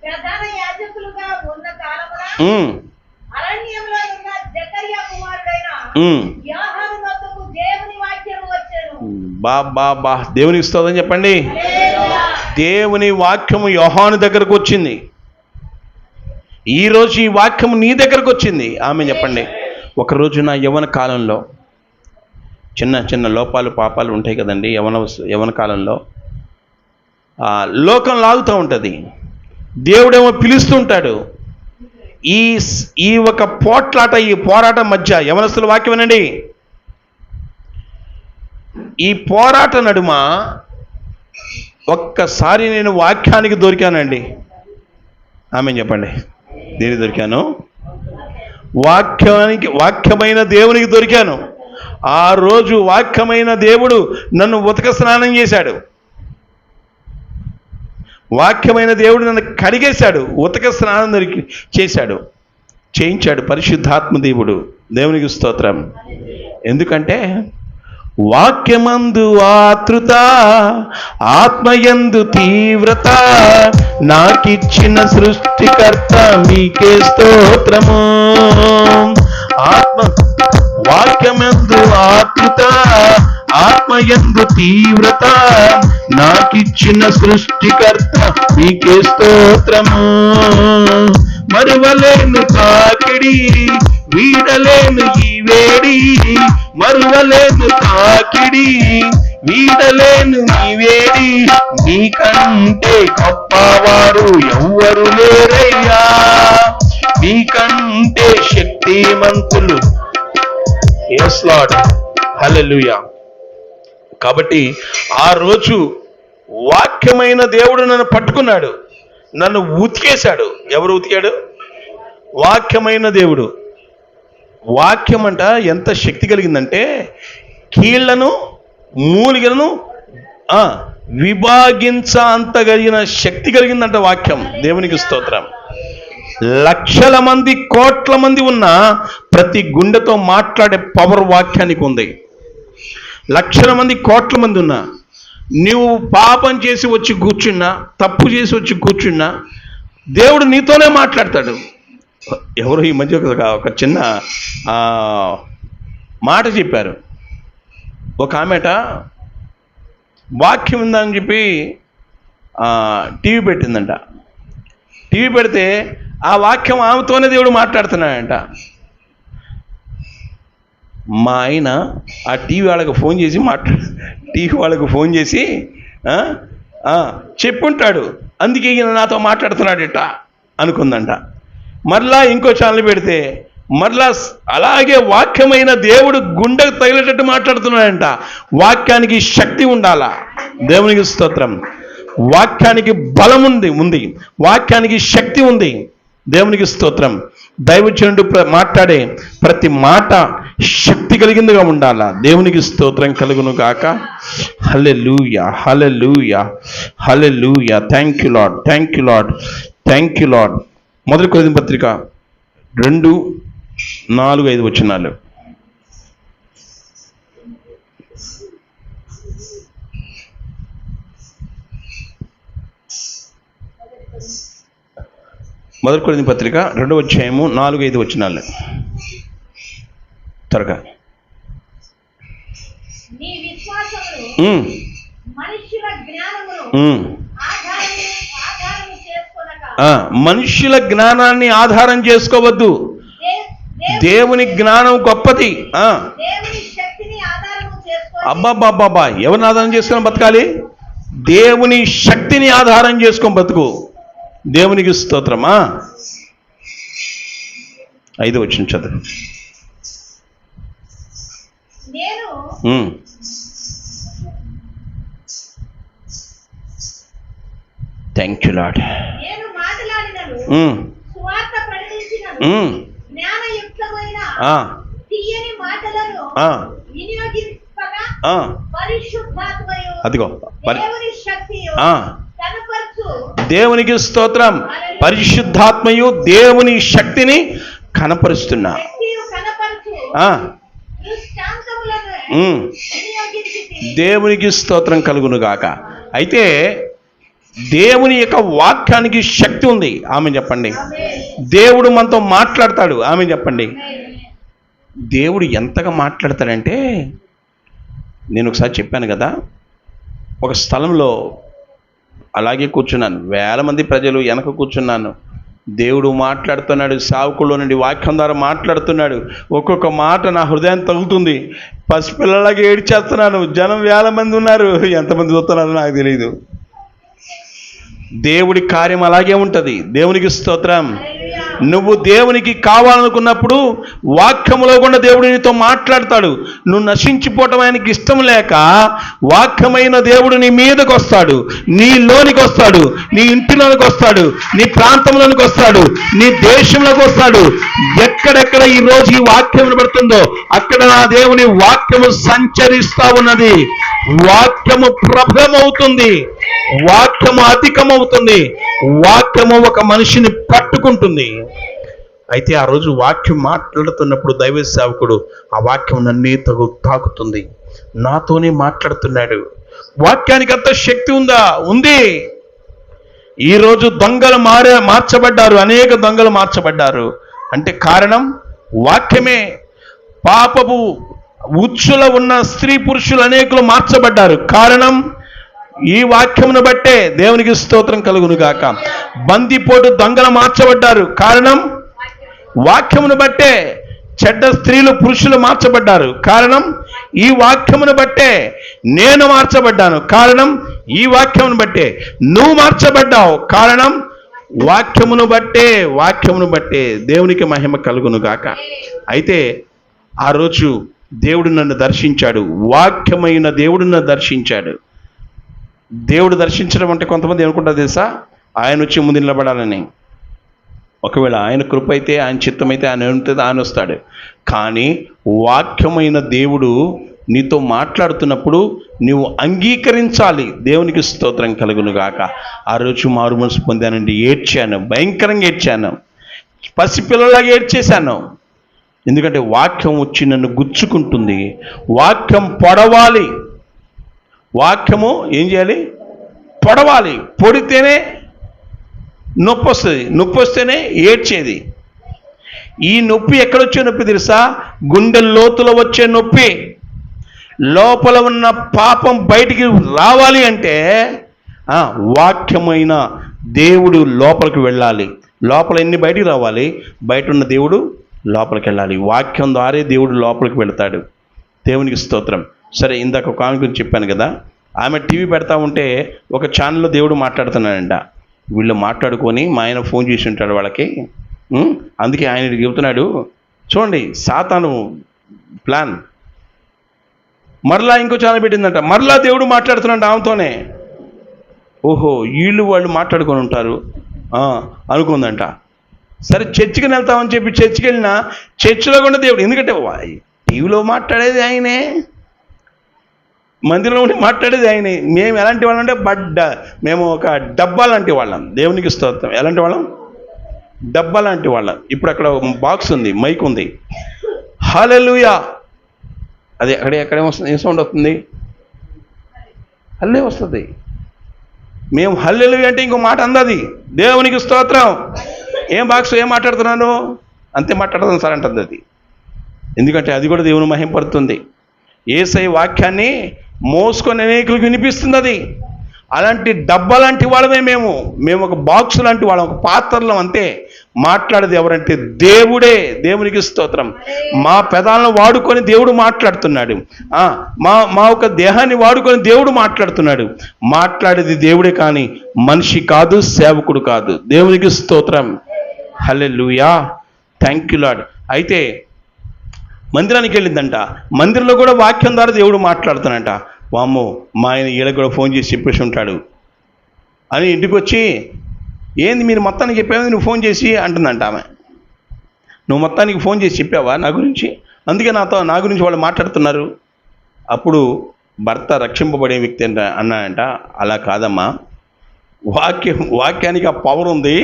ప్రధాన యాజకులుగా ఉన్న కాలమున అరణ్యంలో ఉన్న జకర్యా కుమారుడైన యోహాను వద్దకు దేవుని వాక్యము వచ్చెను. దేవునికి స్తోత్రం చెప్పండి. దేవుని వాక్యము యోహాను దగ్గరకు వచ్చింది. ఈరోజు ఈ వాక్యము నీ దగ్గరకు వచ్చింది. ఆమె చెప్పండి. ఒకరోజు నా యవ్వన కాలంలో చిన్న లోపాలు పాపాలు ఉంటాయి కదండి. యవ్వన కాలంలో లోకం లాగుతూ ఉంటుంది, దేవుడేమో పిలుస్తుంటాడు. ఈ ఒక పోట్లాట, ఈ పోరాటం మధ్య యవనస్తుల వాక్యం వినండి, ఈ పోరాట నడుమ ఒక్కసారి నేను వాక్యానికి దొరికానండి. ఆమె చెప్పండి, దేనికి దొరికాను? వాక్యమైన దేవునికి దొరికాను. ఆ రోజు వాక్యమైన దేవుడు నన్ను ఉతక స్నానం చేశాడు. వాక్యమైన దేవుడు నన్ను కడిగేశాడు, ఉతక స్నానం చేయించాడు పరిశుద్ధాత్మ దేవుడు. దేవునికి స్తోత్రం. ఎందుకంటే వాక్యమందు ఆతృత, ఆత్మయందు తీవ్రత, నాకిచ్చిన సృష్టికర్త మీకే స్తోత్రము. వాక్యమందు ఆతృత, ఆత్మయందు తీవ్రత, నాకిచ్చిన సృష్టికర్త మీకే స్తోత్రము. మరువలేను తాకిడి, వీడలేను ఈ వేడి, మరువలేను తాకిడి, వీడలేను ఈ వేడి, నీకంటే గొప్పవారు ఎవ్వరు లేరయ్యా, నీకంటే శక్తిమంతులు. yes lord, హల్లెలూయా. కాబట్టి ఆ రోజు వాక్యమైన దేవుడు నన్ను పట్టుకున్నాడు, నన్ను ఉతికేశాడు. ఎవరు ఉతికాడు? వాక్యమైన దేవుడు. వాక్యం అంట ఎంత శక్తి కలిగిందంటే కీళ్లను మూలికలను విభాగించంతగలిగిన శక్తి కలిగిందంట వాక్యం. దేవునికి స్తోత్రం. లక్షల మంది, కోట్ల మంది ఉన్న ప్రతి గుండెతో మాట్లాడే పవర్ వాక్యానికి ఉంది. లక్షల మంది, కోట్ల మంది ఉన్నా, నీవు పాపం చేసి వచ్చి కూర్చున్నా, తప్పు చేసి వచ్చి కూర్చున్నా, దేవుడు నీతోనే మాట్లాడతాడు. ఎవరు ఈ మధ్య ఒక చిన్న మాట చెప్పారు. ఒక ఆమెట వాక్యం ఉందని చెప్పి టీవీ పెట్టిందంట. టీవీ పెడితే ఆ వాక్యం ఆమెతోనే దేవుడు మాట్లాడుతున్నాడంట. మా ఆయన ఆ టీవీ వాళ్ళకి ఫోన్ చేసి చెప్పుంటాడు, అందుకే ఈయన నాతో మాట్లాడుతున్నాడట అనుకుందంట. మరలా ఇంకో ఛానల్ పెడితే మరలా అలాగే వాక్యమైన దేవుడు గుండెకు తగిలేటట్టు మాట్లాడుతున్నాడంట. వాక్యానికి శక్తి ఉండాలా. దేవునికి స్తోత్రం. వాక్యానికి బలం ఉంది, వాక్యానికి శక్తి ఉంది. దేవునికి స్తోత్రం. దైవజనుడు మాట్లాడే ప్రతి మాట శక్తి కలిగిందిగా ఉండాలా. దేవునికి స్తోత్రం కలుగును గాక. Hallelujah, hallelujah, hallelujah. Thank you Lord, thank you Lord, thank you Lord. మొదటి కొరింథీ పత్రిక 2:4-5 వచనాలు. మొదటి కొరింథీ పత్రిక 2:4-5 వచనాలు. త్వరగా. నీ విశ్వాసమును మనుష్యుల జ్ఞానమును ఆధారము చేసుకొనక, మనుష్యుల జ్ఞానాన్ని ఆధారం చేసుకోవద్దు. దేవుని జ్ఞానం గొప్పది. దేవుని శక్తిని ఆధారము చేసుకొని, అబ్బాబ్బాబ్బా, ఎవరిని ఆధారం చేసుకొని బతకాలి? దేవుని శక్తిని ఆధారం చేసుకొని బతుకు. దేవునికి స్తోత్రమా. 5 వచనం చదువు. నేను థ్యాంక్ యూ లార్డ్. నేను మాట్లాడినను, సువార్త ప్రకటించినను, జ్ఞానయుక్తమైన తీయని మాటలను వినియోగింపగా పరిశుద్ధాత్మయు అదిగో దేవుని శక్తియు కనపరచు. దేవునికి స్తోత్రం. పరిశుద్ధాత్మయు దేవుని శక్తిని కనపరుస్తున్నా. దేవునికి స్తోత్రం కలుగును గాక. అయితే దేవుని యొక్క వాక్యానికి శక్తి ఉంది. ఆమె చెప్పండి. దేవుడు మనతో మాట్లాడతాడు. ఆమె చెప్పండి. దేవుడు ఎంతగా మాట్లాడతాడంటే, నేను ఒకసారి చెప్పాను కదా, ఒక స్థలంలో అలాగే కూర్చున్నాను, వేల మంది ప్రజలు వెనక కూర్చున్నాను. దేవుడు మాట్లాడుతున్నాడు, సావుకుల్లో నుండి వాక్యం ద్వారా మాట్లాడుతున్నాడు. ఒక్కొక్క మాట నా హృదయాన్ని తగులుతుంది. పసిపిల్లలాగా ఏడ్చేస్తున్నాను. జనం వేల మంది ఉన్నారు, ఎంతమంది చూస్తున్నారో నాకు తెలియదు. దేవుడి కార్యం అలాగే ఉంటుంది. దేవునికి స్తోత్రం. నువ్వు దేవునికి కావాలనుకున్నప్పుడు వాక్యములో కూడా దేవుడు నీతో మాట్లాడతాడు. నువ్వు నశించిపోవటం ఆయనకి ఇష్టం లేక వాక్యమైన దేవుడు నీ మీదకి వస్తాడు, నీలోనికి వస్తాడు, నీ ఇంటిలోనికి వస్తాడు, నీ ప్రాంతంలోనికి వస్తాడు, నీ దేశంలోకి వస్తాడు. ఎక్కడెక్కడ ఈ రోజు ఈ వాక్యం వినబడుతుందో అక్కడ నా దేవుని వాక్యము సంచరిస్తా ఉన్నది. వాక్యము ప్రబలమవుతుంది, వాక్యము అధికమవుతుంది, వాక్యము ఒక మనిషిని పట్టుకుంటుంది. అయితే ఆ రోజు వాక్యం మాట్లాడుతున్నప్పుడు దైవ సేవకుడు ఆ వాక్యం నన్నే తాకుతుంది, నాతోనే మాట్లాడుతున్నాడు. వాక్యానికి అంత శక్తి ఉందా? ఉంది. ఈరోజు దొంగలు మార్చబడ్డారు, అనేక దొంగలు మార్చబడ్డారు. అంటే కారణం వాక్యమే. పాపపు ఉచ్చులో ఉన్న స్త్రీ పురుషులు అనేకులు మార్చబడ్డారు. కారణం ఈ వాక్యమును బట్టే. దేవునికి స్తోత్రం కలుగును గాక. బందిపోటు దొంగలు మార్చబడ్డారు. కారణం వాక్యమును బట్టే. చెడ్డ స్త్రీలు పురుషులు మార్చబడ్డారు. కారణం ఈ వాక్యమును బట్టే. నేను మార్చబడ్డాను. కారణం ఈ వాక్యమును బట్టే. నువ్వు మార్చబడ్డావు. కారణం వాక్యమును బట్టే. వాక్యమును బట్టే. దేవునికి మహిమ కలుగును గాక. అయితే ఆ రోజు దేవుడు నన్ను దర్శించాడు. వాక్యమైన దేవుడు నన్ను దర్శించాడు. దేవుడు దర్శించడం అంటే కొంతమంది ఏమనుకుంటారు తెలుసా? ఆయన వచ్చి ముందు నిలబడాలని. ఒకవేళ ఆయన కృప అయితే, ఆయన చిత్తమైతే, ఆయన ఉంటుంది, ఆయన వస్తాడు. కానీ వాక్యమైన దేవుడు నీతో మాట్లాడుతున్నప్పుడు నువ్వు అంగీకరించాలి. దేవునికి స్తోత్రం కలుగును గాక. ఆ రోజు మారు మనసు పొందానండి. ఏడ్చాను, భయంకరంగా ఏడ్చాను, పసిపిల్లలాగా ఏడ్చేశాను. ఎందుకంటే వాక్యం వచ్చి నన్ను గుచ్చుకుంటుంది. వాక్యం పొడవాలి. వాక్యము ఏం చేయాలి? పొడవాలి. పొడితేనే నొప్పి వస్తుంది, నొప్పి వస్తేనే ఏడ్చేది. ఈ నొప్పి ఎక్కడొచ్చే నొప్పి తెలుసా? గుండె లోతులో వచ్చే నొప్పి. లోపల ఉన్న పాపం బయటికి రావాలి అంటే వాక్యమైన దేవుడు లోపలికి వెళ్ళాలి. లోపల ఎన్ని బయటికి రావాలి? బయట ఉన్న దేవుడు లోపలికి వెళ్ళాలి. వాక్యం ద్వారే దేవుడు లోపలికి వెళ్తాడు. దేవునికి స్తోత్రం. సరే, ఇందాక ఒక ఆమె గురించి చెప్పాను కదా. ఆమె టీవీ పెడతా ఉంటే ఒక ఛానల్లో దేవుడు మాట్లాడుతున్నాడంట. వీళ్ళు మాట్లాడుకొని మా ఆయన ఫోన్ చేసి ఉంటాడు వాళ్ళకి. అందుకే ఆయన చెబుతున్నాడు, చూడండి సాతాను ప్లాన్. మరలా ఇంకో ఛానల్ పెట్టిందంట. మరలా దేవుడు మాట్లాడుతున్నాడు ఆమెతోనే. ఓహో, వీళ్ళు వాళ్ళు మాట్లాడుకొని ఉంటారు అనుకుందంట. సరే, చర్చికి వెళ్తామని చెప్పి చర్చికి వెళ్ళినా చర్చిలో కూడా దేవుడు, ఎందుకంటే టీవీలో మాట్లాడేది ఆయనే, మందిరంలో ఉండి మాట్లాడేది ఆయనే. మేము ఎలాంటి వాళ్ళం అంటే మేము ఒక డబ్బా లాంటి వాళ్ళం. దేవునికి స్తోత్రం. ఎలాంటి వాళ్ళం? డబ్బా లాంటి వాళ్ళం. ఇప్పుడు అక్కడ బాక్స్ ఉంది, మైక్ ఉంది. హల్లెలూయా. అదే ఎక్కడేం వస్తుంది? ఏం సౌండ్ వస్తుంది? హల్లే వస్తుంది. మేము హల్లెలూయా అంటే ఇంకో మాట అందది. దేవునికి స్తోత్రం. ఏం బాక్స్, ఏం మాట్లాడుతున్నాను? అంతే మాట్లాడుతుంది సార్ అంటుంది అది. ఎందుకంటే అది కూడా దేవుని మహింపడుతుంది. యేసయ్య వాక్యాన్ని మోసుకొని అనేకులకు వినిపిస్తుంది అది. అలాంటి డబ్బా లాంటి వాళ్ళమే మేము ఒక బాక్స్ లాంటి వాళ్ళం, ఒక పాత్రలం. అంతే. మాట్లాడేది ఎవరంటే దేవుడే. దేవునికి స్తోత్రం. మా పెదాలను వాడుకొని దేవుడు మాట్లాడుతున్నాడు. మా ఒక దేహాన్ని వాడుకొని దేవుడు మాట్లాడుతున్నాడు. మాట్లాడేది దేవుడే కానీ మనిషి కాదు, సేవకుడు కాదు. దేవునికి స్తోత్రం. హల్లెలూయా. Thank you Lord. అయితే మందిరానికి వెళ్ళిందంట. మందిరంలో కూడా వాక్యం ద్వారా దేవుడు మాట్లాడుతానంట. వామ్మో, మా ఆయన ఈళ్ళకి కూడా ఫోన్ చేసి చెప్పేసి ఉంటాడు అని ఇంటికి వచ్చి, ఏంది మీరు మొత్తానికి చెప్పావు, నువ్వు ఫోన్ చేసి అంటుందంట ఆమె. నువ్వు మొత్తానికి ఫోన్ చేసి చెప్పావా నా గురించి? అందుకే నా గురించి వాళ్ళు మాట్లాడుతున్నారు. అప్పుడు భర్త రక్షింపబడే వ్యక్తి అన్నాడంట, అలా కాదమ్మా, వాక్యానికి ఆ పవర్ ఉంది,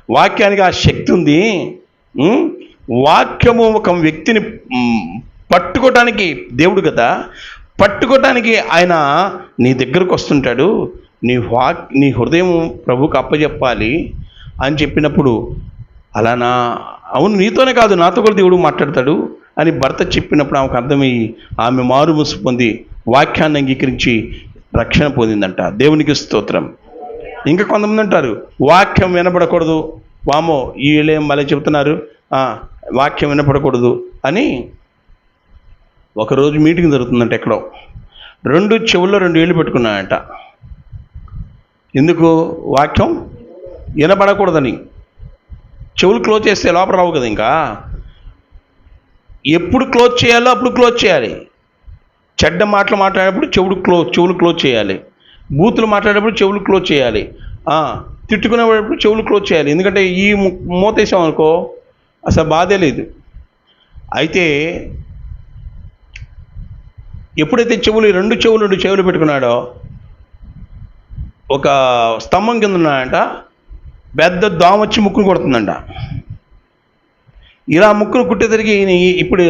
వాక్యానికి ఆ శక్తి ఉంది. వాక్యము ఒక వ్యక్తిని పట్టుకోవటానికి, దేవుడు కదా, పట్టుకోవటానికి ఆయన నీ దగ్గరకు వస్తుంటాడు. నీ హృదయం ప్రభువుకు అప్పచెప్పాలి అని చెప్పినప్పుడు, అలానా, అవును నీతోనే కాదు నాతో కూడా దేవుడు మాట్లాడతాడు అని భర్త చెప్పినప్పుడు ఆమెకు అర్థమయ్యి ఆమె మారు మనసు పొంది వాక్యాన్ని అంగీకరించి రక్షణ పొందిందంట. దేవునికి స్తోత్రం. ఇంకా కొంతమంది అంటారు వాక్యం వినపడకూడదు. వామో, వీళ్ళేం మళ్ళీ చెబుతున్నారు, వాక్యం వినపడకూడదు అని. ఒకరోజు మీటింగ్ జరుగుతుందంట ఎక్కడో. 2 చెవుల్లో 2 ఏళ్ళు పెట్టుకున్నాయంట. ఎందుకు? వాక్యం వినపడకూడదని. చెవులు క్లోజ్ చేస్తే లోపల రావు కదా. ఇంకా ఎప్పుడు క్లోజ్ చేయాలో అప్పుడు క్లోజ్ చేయాలి. చెడ్డ మాటలు మాట్లాడేటప్పుడు చెవులు క్లోజ్ చేయాలి. బూతులు మాట్లాడేటప్పుడు చెవులు క్లోజ్ చేయాలి. తిట్టుకునేటప్పుడు చెవులు క్లోజ్ చేయాలి. ఎందుకంటే ఈ మూతేసాం అనుకో అసలు బాధే లేదు. అయితే ఎప్పుడైతే రెండు చెవులు పెట్టుకున్నాడో ఒక స్తంభం కింద ఉన్నాడంట, పెద్ద దోమ వచ్చి ముక్కును కొడుతుందంట. ఇలా ముక్కును కుట్టేసరికి ఇప్పుడు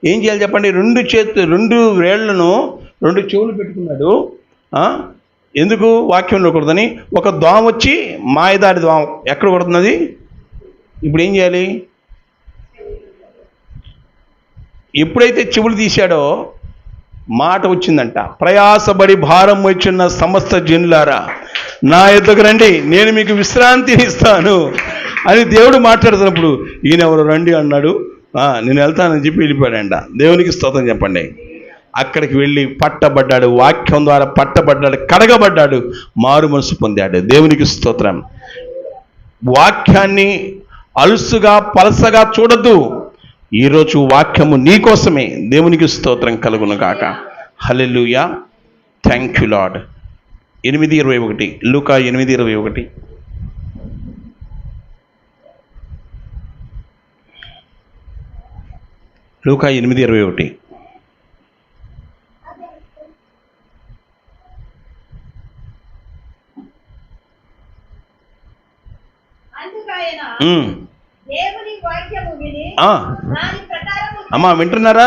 ఏం చేయాలి చెప్పండి? రెండు వేళ్లను రెండు చెవులు పెట్టుకున్నాడు. ఎందుకు? వాక్యంలో కొడుతుందని. ఒక దోమ వచ్చి మాయదాడి దోమ ఎక్కడ కొడుతున్నది? ఇప్పుడు ఏం చేయాలి? ఎప్పుడైతే చెవులు తీశాడో మాట వచ్చిందంట, ప్రయాసపడి భారం వచ్చిన సమస్త జనులారా నా యొద్దకు రండి, నేను మీకు విశ్రాంతిని ఇస్తాను అని దేవుడు మాట్లాడుతున్నప్పుడు ఈయన ఎవరు రండి అన్నాడు. నేను వెళ్తానని చెప్పి వెళ్ళిపోయాడంట. దేవునికి స్తోత్రం చెప్పండి. అక్కడికి వెళ్ళి పట్టబడ్డాడు, వాక్యం ద్వారా పట్టబడ్డాడు, కడగబడ్డాడు, మారు మనసు పొందాడు. దేవునికి స్తోత్రం. వాక్యాన్ని అలుసుగా పలసగా చూడద్దు. ఈరోజు వాక్యము నీకోసమే. దేవునికి స్తోత్రం కలుగును గాక. హల్లెలూయా. Thank you Lord. 8:21 లూకా 8:21. లూకా 8:21. అందుకైన దేవుని వాక్యము విని దాని ప్రకారము అమ్మా వింటున్నారా?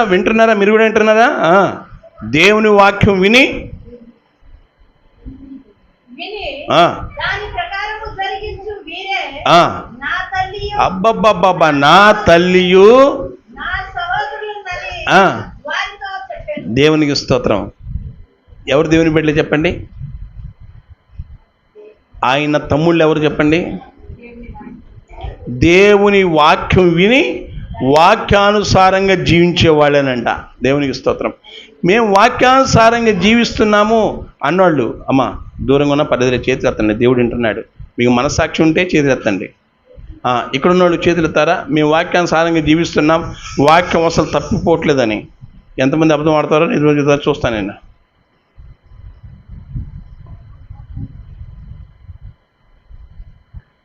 మీరు కూడా వింటున్నారా? దేవుని వాక్యం విని దాని ప్రకారము జరిగించు వీరే నా తల్లియు అబ్బబ్బబ్బబ్బా నా తల్లియు నా సహోదరులని వారితో చెప్పాను. దేవునికి స్తోత్రం. ఎవరు దేవుని బిడ్డలు చెప్పండి? ఆయన తమ్ముళ్ళు ఎవరు చెప్పండి? దేవుని వాక్యం విని వాక్యానుసారంగా జీవించేవాళ్ళేనంట. దేవునికి స్తోత్రం. మేము వాక్యానుసారంగా జీవిస్తున్నాము అన్నవాళ్ళు అమ్మ దూరంగా ఉన్న పద్ధతిలో చేతులు ఎత్తండి. దేవుడు వింటున్నాడు. మీకు మనస్సాక్షి ఉంటే చేతులు ఎత్తండి. ఇక్కడ ఉన్నవాళ్ళు చేతులు ఎత్తారా? మేము వాక్యానుసారంగా జీవిస్తున్నాం, వాక్యం అసలు తప్పిపోవట్లేదని. ఎంతమంది అబద్ధం ఆడతారో ఈరోజు చూస్తాను నేను.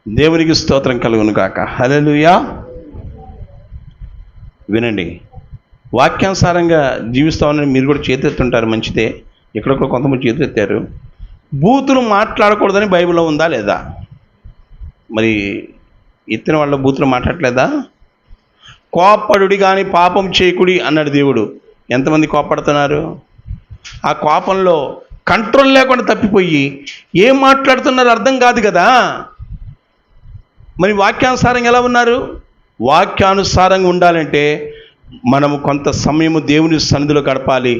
దేవునికి స్తోత్రం కలుగును గాక. హల్లెలూయా. వినండి, వాక్యానుసారంగా జీవిస్తామని మీరు కూడా చేతెత్తుంటారు, మంచిదే. ఎక్కడొక్కడ కొంతమంది చేతెత్తారు. బూతులు మాట్లాడకూడదని బైబిల్లో ఉందా లేదా? మరి ఎత్తిన వాళ్ళ బూతులు మాట్లాడలేదా? కోపడుడి కానీ పాపం చేయకుడి అన్నాడు దేవుడు. ఎంతమంది కోపడుతున్నారు? ఆ కోపంలో కంట్రోల్ లేకుండా తప్పిపోయి ఏం మాట్లాడుతున్నారో అర్థం కాదు కదా. మరి వాక్యానుసారంగా ఎలా ఉన్నారు? వాక్యానుసారంగా ఉండాలంటే మనము కొంత సమయము దేవుని సన్నిధిలో గడపాలి.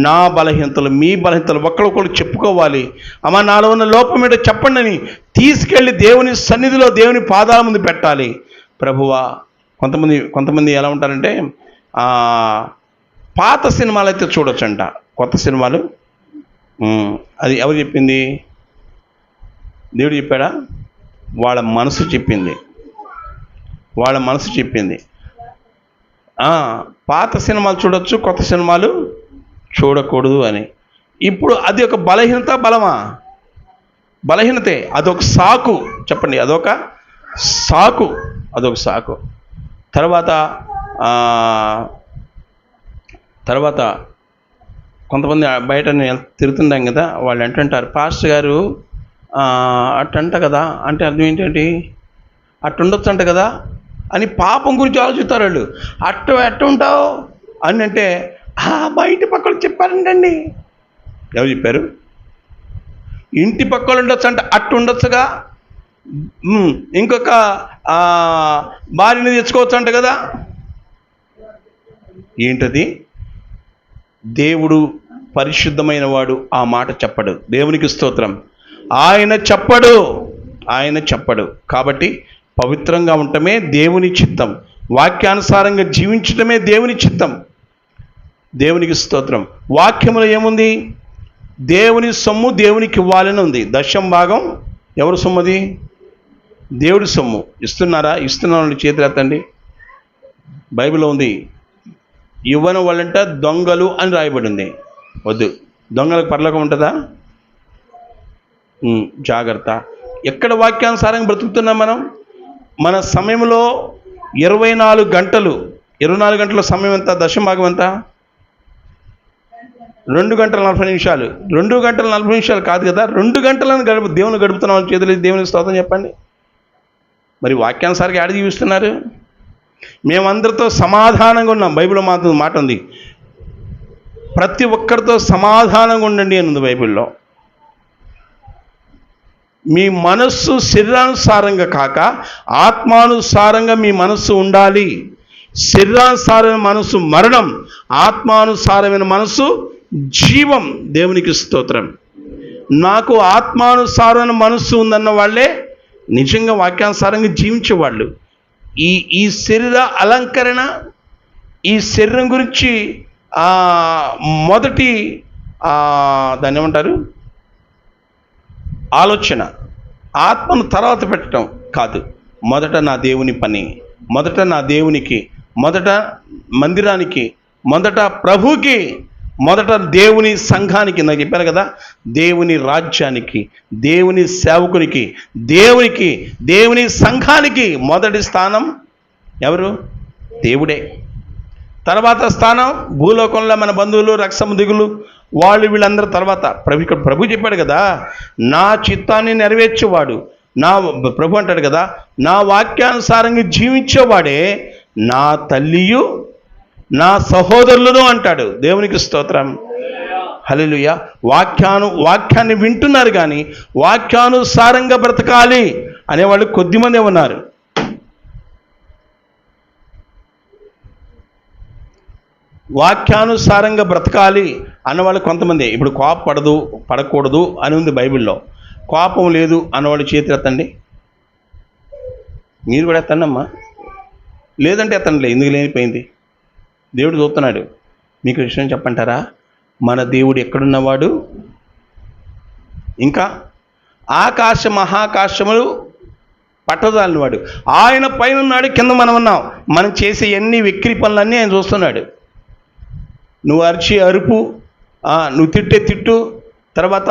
నా బలహీనతలు, మీ బలహీనతలు ఒకరికొకరు చెప్పుకోవాలి. అమ్మ నాలో ఉన్న లోపం ఏంటో చెప్పండి అని తీసుకెళ్ళి దేవుని సన్నిధిలో దేవుని పాదాల ముందు పెట్టాలి. ప్రభువా, కొంతమంది ఎలా ఉంటారంటే పాత సినిమాలు అయితే చూడొచ్చంట, కొత్త సినిమాలు అది ఎవరు చెప్పింది? దేవుడు చెప్పాడా? వాళ్ళ మనసు చెప్పింది. పాత సినిమాలు చూడొచ్చు, కొత్త సినిమాలు చూడకూడదు అని. ఇప్పుడు అది ఒక బలహీనత, బలమా? బలహీనతే. అదొక సాకు. చెప్పండి, అదొక సాకు. తర్వాత కొంతమంది బయట తిరుగుతుంటాం కదా, వాళ్ళు అంటుంటారు, పాస్టర్ గారు అట్టంట కదా. అంటే అర్థం ఏంటంటే అట్టుండొచ్చు అంట కదా అని పాపం గురించి ఆలోచిస్తారు వాళ్ళు. అట్ట ఉంటావు అని అంటే మా ఇంటి పక్కన చెప్పారంటండి. ఎవరు చెప్పారు? ఇంటి పక్కన ఉండొచ్చు అంట, అట్టు ఉండొచ్చుగా. ఇంకొక భార్యని తెచ్చుకోవచ్చు అంట కదా. ఏంటది? దేవుడు పరిశుద్ధమైన వాడు ఆ మాట చెప్పడు. దేవునికి స్తోత్రం. ఆయన చెప్పడు. కాబట్టి పవిత్రంగా ఉండటమే దేవుని చిత్తం, వాక్యానుసారంగా జీవించటమే దేవుని చిత్తం. దేవునికి స్తోత్రం. వాక్యములో ఏముంది? దేవుని సొమ్ము దేవునికి ఇవ్వాలని ఉంది. 10వ భాగం ఎవరి సొమ్ముది? దేవుడి సొమ్ము ఇస్తున్నారా? ఇస్తున్న వాళ్ళు చేతులు ఎత్తండి. బైబిల్లో ఉంది, ఇవ్వని వాళ్ళంట దొంగలు అని రాయబడింది. వద్దు, దొంగలకు పరలోకం ఉంటుందా? జాగ్రత్త. ఎక్కడ వాక్యానుసారంగా బ్రతుకుతున్నాం మనం? మన సమయంలో 24 గంటలు, 24 గంటల సమయం ఎంత? దశభాగం ఎంత? 2 గంటల 40 నిమిషాలు. 2 గంటల 40 నిమిషాలు కాదు కదా, 2 గంటలను దేవుని గడుపుతున్న వాళ్ళ చేతులు దేవునికి స్తోత్రం చెప్పండి. మరి వాక్యానుసారంగా ఏడ జీవిస్తున్నారు? మేమందరితో సమాధానంగా ఉన్నాం. బైబిల్లో మాట ఉంది, ప్రతి ఒక్కరితో సమాధానంగా ఉండండి అని ఉంది బైబిల్లో. మీ మనస్సు శరీరానుసారంగా కాక ఆత్మానుసారంగా మీ మనస్సు ఉండాలి. శరీరానుసారమైన మనస్సు మరణం, ఆత్మానుసారమైన మనస్సు జీవం. దేవునికి స్తోత్రం. నాకు ఆత్మానుసారమైన మనస్సు ఉందన్న వాళ్ళే నిజంగా వాక్యానుసారంగా జీవించేవాళ్ళు. ఈ శరీర అలంకరణ, ఈ శరీరం గురించి మొదటి దాన్ని ఏమంటారు, ఆలోచన, ఆత్మను తర్వాత పెట్టడం కాదు. మొదట నా దేవుని పని, మొదట నా దేవునికి, మొదట మందిరానికి, మొదట ప్రభుకి, మొదట దేవుని సంఘానికి. నాకు చెప్పాను కదా, దేవుని రాజ్యానికి, దేవుని సేవకునికి, దేవుని సంఘానికి మొదటి స్థానం ఎవరు? దేవుడే. తర్వాత స్థానం భూలోకంలో మన బంధువులు, రక్తసంబంధికులు, వాళ్ళు వీళ్ళందరూ తర్వాత. ప్రభు చెప్పాడు కదా, నా చిత్తాన్ని నెరవేర్చేవాడు, నా ప్రభు అంటాడు కదా, నా వాక్యానుసారంగా జీవించేవాడే నా తల్లియు నా సహోదరులను అంటాడు. దేవునికి స్తోత్రం, హల్లెలూయా. వాక్యాన్ని వింటున్నారు కానీ వాక్యానుసారంగా బ్రతకాలి అనేవాళ్ళు కొద్దిమందే ఉన్నారు. వాక్యానుసారంగా బ్రతకాలి అన్నవాళ్ళు కొంతమంది. ఇప్పుడు కోపపడదు, పడకూడదు అని ఉంది బైబిల్లో. కోపం లేదు అన్నవాళ్ళు చేతులు ఎత్తండి. మీరు కూడా ఎత్తండి అమ్మా. లేదంటే ఎత్తండి. ఎందుకు లేనిపోయింది? దేవుడు చూస్తున్నాడు. మీకు విషయం చెప్పంటారా? మన దేవుడు ఎక్కడున్నవాడు? ఇంకా ఆకాశ మహాకాశములు పట్టదాలినవాడు. ఆయన పైన ఉన్నాడు, కింద మనం ఉన్నాం. మనం చేసే ఎన్ని వెక్కిరి పనులన్నీ ఆయన చూస్తున్నాడు. నువ్వు అరిచి అరుపు, నువ్వు తిట్టే తిట్టు, తర్వాత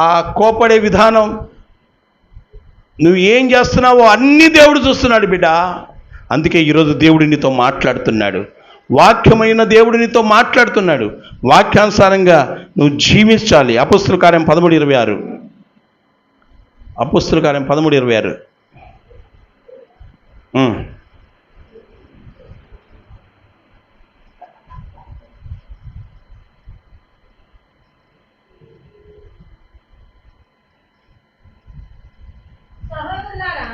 ఆ కోపడే విధానం, నువ్వు ఏం చేస్తున్నావో అన్నీ దేవుడు చూస్తున్నాడు బిడ్డ. అందుకే ఈరోజు దేవుడు నీతో మాట్లాడుతున్నాడు. వాక్యమైన దేవుడు నీతో మాట్లాడుతున్నాడు. వాక్యానుసారంగా నువ్వు జీవించాలి. అపోస్తుల కార్యం 13:26. అపోస్తుల కార్యం 13:26. సహోదరులారా,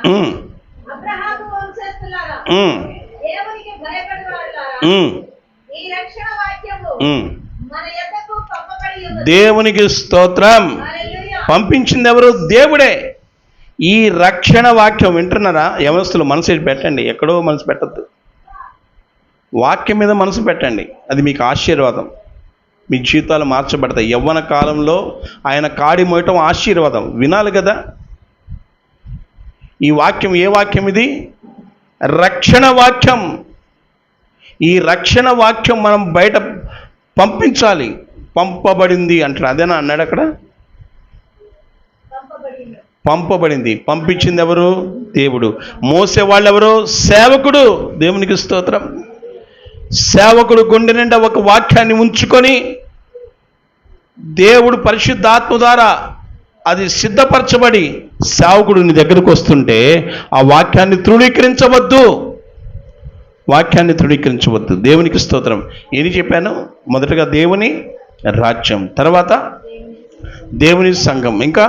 అబ్రహాము వంశస్థులారా, దేవునికి భయపడేవారులారా, ఈ రక్షణ వాక్యము మన యొద్దకు పంపబడి ఉన్నది. దేవునికి స్తోత్రం. హల్లెలూయా. పంపించింది ఎవరు? దేవుడే. ఈ రక్షణ వాక్యం వింటున్నారా? యవనస్తులు మనసు పెట్టండి, ఎక్కడో మనసు పెట్టద్దు. వాక్యం మీద మనసు పెట్టండి. అది మీకు ఆశీర్వాదం. మీ జీవితాలు మార్చబడతాయి. యవ్వన కాలంలో ఆయన కాడి మోయటం ఆశీర్వాదం. వినాలి కదా. ఈ వాక్యం ఏ వాక్యం? ఇది రక్షణ వాక్యం. ఈ రక్షణ వాక్యం మనం బయట పంపించాలి. పంపబడింది అంటాడు. అదేనా అన్నాడు అక్కడ? పంపబడింది. పంపించింది ఎవరు? దేవుడు. మోసే వాళ్ళు ఎవరు? సేవకుడు. దేవునికి స్తోత్రం. సేవకుడు గుండె నిండా ఒక వాక్యాన్ని ఉంచుకొని దేవుడు పరిశుద్ధాత్మ ద్వారా అది సిద్ధపరచబడి సేవకుడు నీ దగ్గరకు వస్తుంటే ఆ వాక్యాన్ని తృణీకరించవద్దు. వాక్యాన్ని తృణీకరించవద్దు. దేవునికి స్తోత్రం. ఏని చెప్పాను? మొదటగా దేవుని రాజ్యం, తర్వాత దేవుని సంఘం, ఇంకా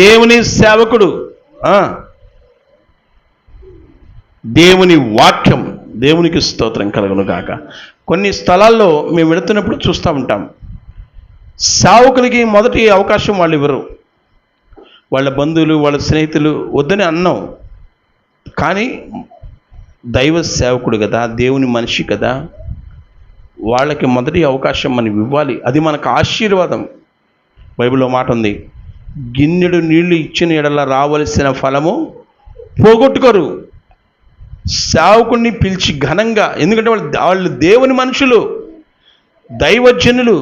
దేవుని సేవకుడు, దేవుని వాక్యం. దేవునికి స్తోత్రం కలుగును గాక. కొన్ని స్థలాల్లో మేము వెళుతున్నప్పుడు చూస్తూ ఉంటాం, సేవకులకి మొదటి అవకాశం వాళ్ళు ఇవ్వరు. వాళ్ళ బంధువులు, వాళ్ళ స్నేహితులు వద్దని అన్నాం. కానీ దైవ సేవకుడు కదా, దేవుని మనిషి కదా, వాళ్ళకి మొదటి అవకాశం మనం ఇవ్వాలి. అది మనకు ఆశీర్వాదం. బైబిల్లో మాట ఉంది, గిన్నెడు నీళ్లు ఇచ్చిన ఎడల రావలసిన ఫలము పోగొట్టుకోరు. సేవకుడిని పిలిచి ఘనంగా, ఎందుకంటే వాళ్ళు దేవుని మనుషులు, దైవజనులు,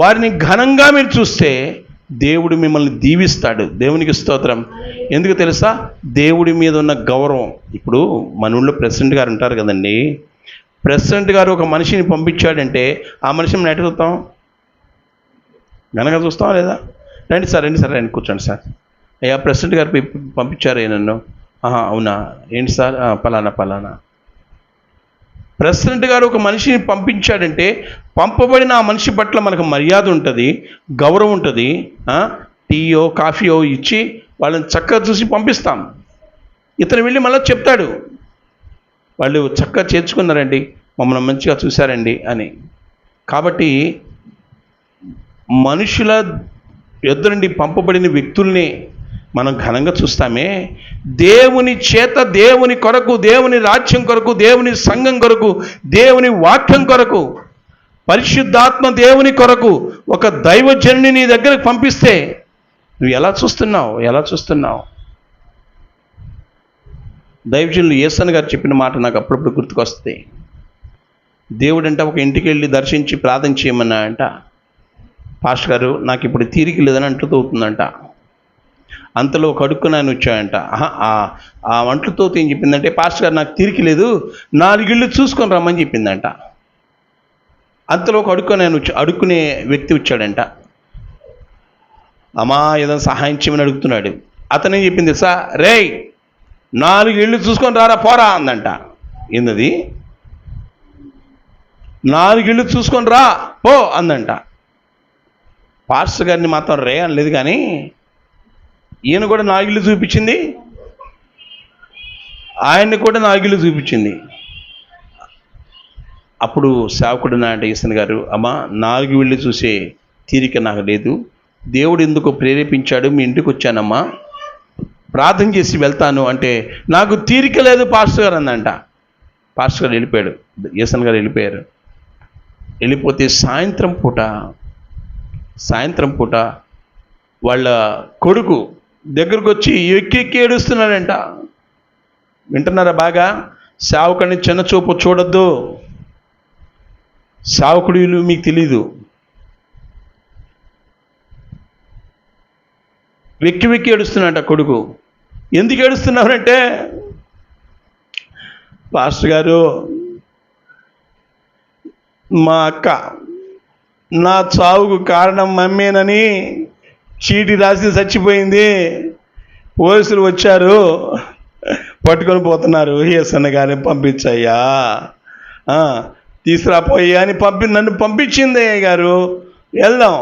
వారిని ఘనంగా మీరు చూస్తే దేవుడు మిమ్మల్ని దీవిస్తాడు. దేవునికి స్తోత్రం. ఎందుకు తెలుసా? దేవుడి మీద ఉన్న గౌరవం. ఇప్పుడు మన ఊళ్ళో ప్రెసిడెంట్ గారు ఉంటారు కదండి. ప్రెసిడెంట్ గారు ఒక మనిషిని పంపించాడంటే ఆ మనిషిని ఎట్లా చూస్తాం? ఘనంగా చూస్తాం లేదా? రండి సార్ రండి కూర్చోండి సార్. అయ్యా ప్రెసిడెంట్ గారు పంపించారే నన్ను. అవునా, ఏంటి సార్? పలానా. ప్రెసిడెంట్ గారు ఒక మనిషిని పంపించాడంటే పంపబడిన ఆ మనిషి పట్ల మనకు మర్యాద ఉంటుంది, గౌరవం ఉంటుంది. టీయో కాఫీయో ఇచ్చి వాళ్ళని చక్కగా చూసి పంపిస్తాం. ఇతను వెళ్ళి మళ్ళీ చెప్తాడు, వాళ్ళు చక్కగా చేర్చుకున్నారండి, మమ్మల్ని మంచిగా చూశారండి అని. కాబట్టి మనుషుల ఎదురండి పంపబడిన వ్యక్తుల్ని మనం ఘనంగా చూస్తామే. దేవుని చేత, దేవుని కొరకు, దేవుని రాజ్యం కొరకు, దేవుని సంఘం కొరకు, దేవుని వాక్యం కొరకు, పరిశుద్ధాత్మ దేవుని కొరకు ఒక దైవజనుని నీ దగ్గరకు పంపిస్తే నువ్వు ఎలా చూస్తున్నావు? దైవజనులు యేసన్న గారు చెప్పిన మాట నాకు అప్పుడప్పుడు గుర్తుకొస్తుంది. దేవుడంట ఒక ఇంటికి వెళ్ళి దర్శించి ప్రార్థన చేయమన్నా అంట. పాస్టర్ గారు నాకు ఇప్పుడు తీరిక లేదని అంట్లతో అవుతుందంట. అంతలో ఒక అడుక్కుని ఆయన వచ్చాయంట. ఆ వంటలతో ఏం చెప్పిందంటే, పాస్టర్ గారు నాకు తీరిక లేదు, 4 ఇళ్ళు చూసుకొని రమ్మని చెప్పిందంట. అంతలో ఒక అడుక్కునే వ్యక్తి వచ్చాడంట. అమ్మా ఏదైనా సహాయం చేయమని అడుగుతున్నాడు. అతనేం చెప్పింది, సార్ రేయ్ 4 ఇళ్ళు చూసుకొని రారా పోరా అందంట. ఏందది? 4 ఇళ్ళు చూసుకొని రా పో అందంట. పాస్టర్ గారిని మాత్రం రే అనలేదు, కానీ ఈయన కూడా 4 ఇళ్ళు చూపించింది, ఆయన్ని కూడా 4 ఇళ్ళు చూపించింది. అప్పుడు సేవకుడు నాయంట యేసన్న గారు, అమ్మా 4 ఇళ్ళు చూసే తీరిక నాకు లేదు, దేవుడు ఎందుకు ప్రేరేపించాడు, మీ ఇంటికి వచ్చానమ్మా, ప్రార్థన చేసి వెళ్తాను అంటే, నాకు తీరిక లేదు పాస్టర్ గారు అందంట. పాస్టర్ గారు వెళ్ళిపోయాడు, యేసన్న గారు వెళ్ళిపోయారు. వెళ్ళిపోతే సాయంత్రం పూట వాళ్ళ కొడుకు దగ్గరకు వచ్చి ఎక్కి ఏడుస్తున్నాడంట. వింటున్నారా బాగా? సేవకుడిని చిన్న చూపు చూడొద్దు. సేవకుడు మీకు తెలీదు. వెక్కి ఏడుస్తున్నాడంట కొడుకు. ఎందుకు ఏడుస్తున్నారంటే, పాస్టర్ గారు మా అక్క నా చావుకు కారణం మమ్మేనని చీటీ రాసి చచ్చిపోయింది, పోలీసులు వచ్చారు పట్టుకొని పోతున్నారు, యేసన్న గారిని పంపించయ్యా, తీసుకురాపోయ్యా అని నన్ను పంపించింది అయ్య గారు, వెళ్దాం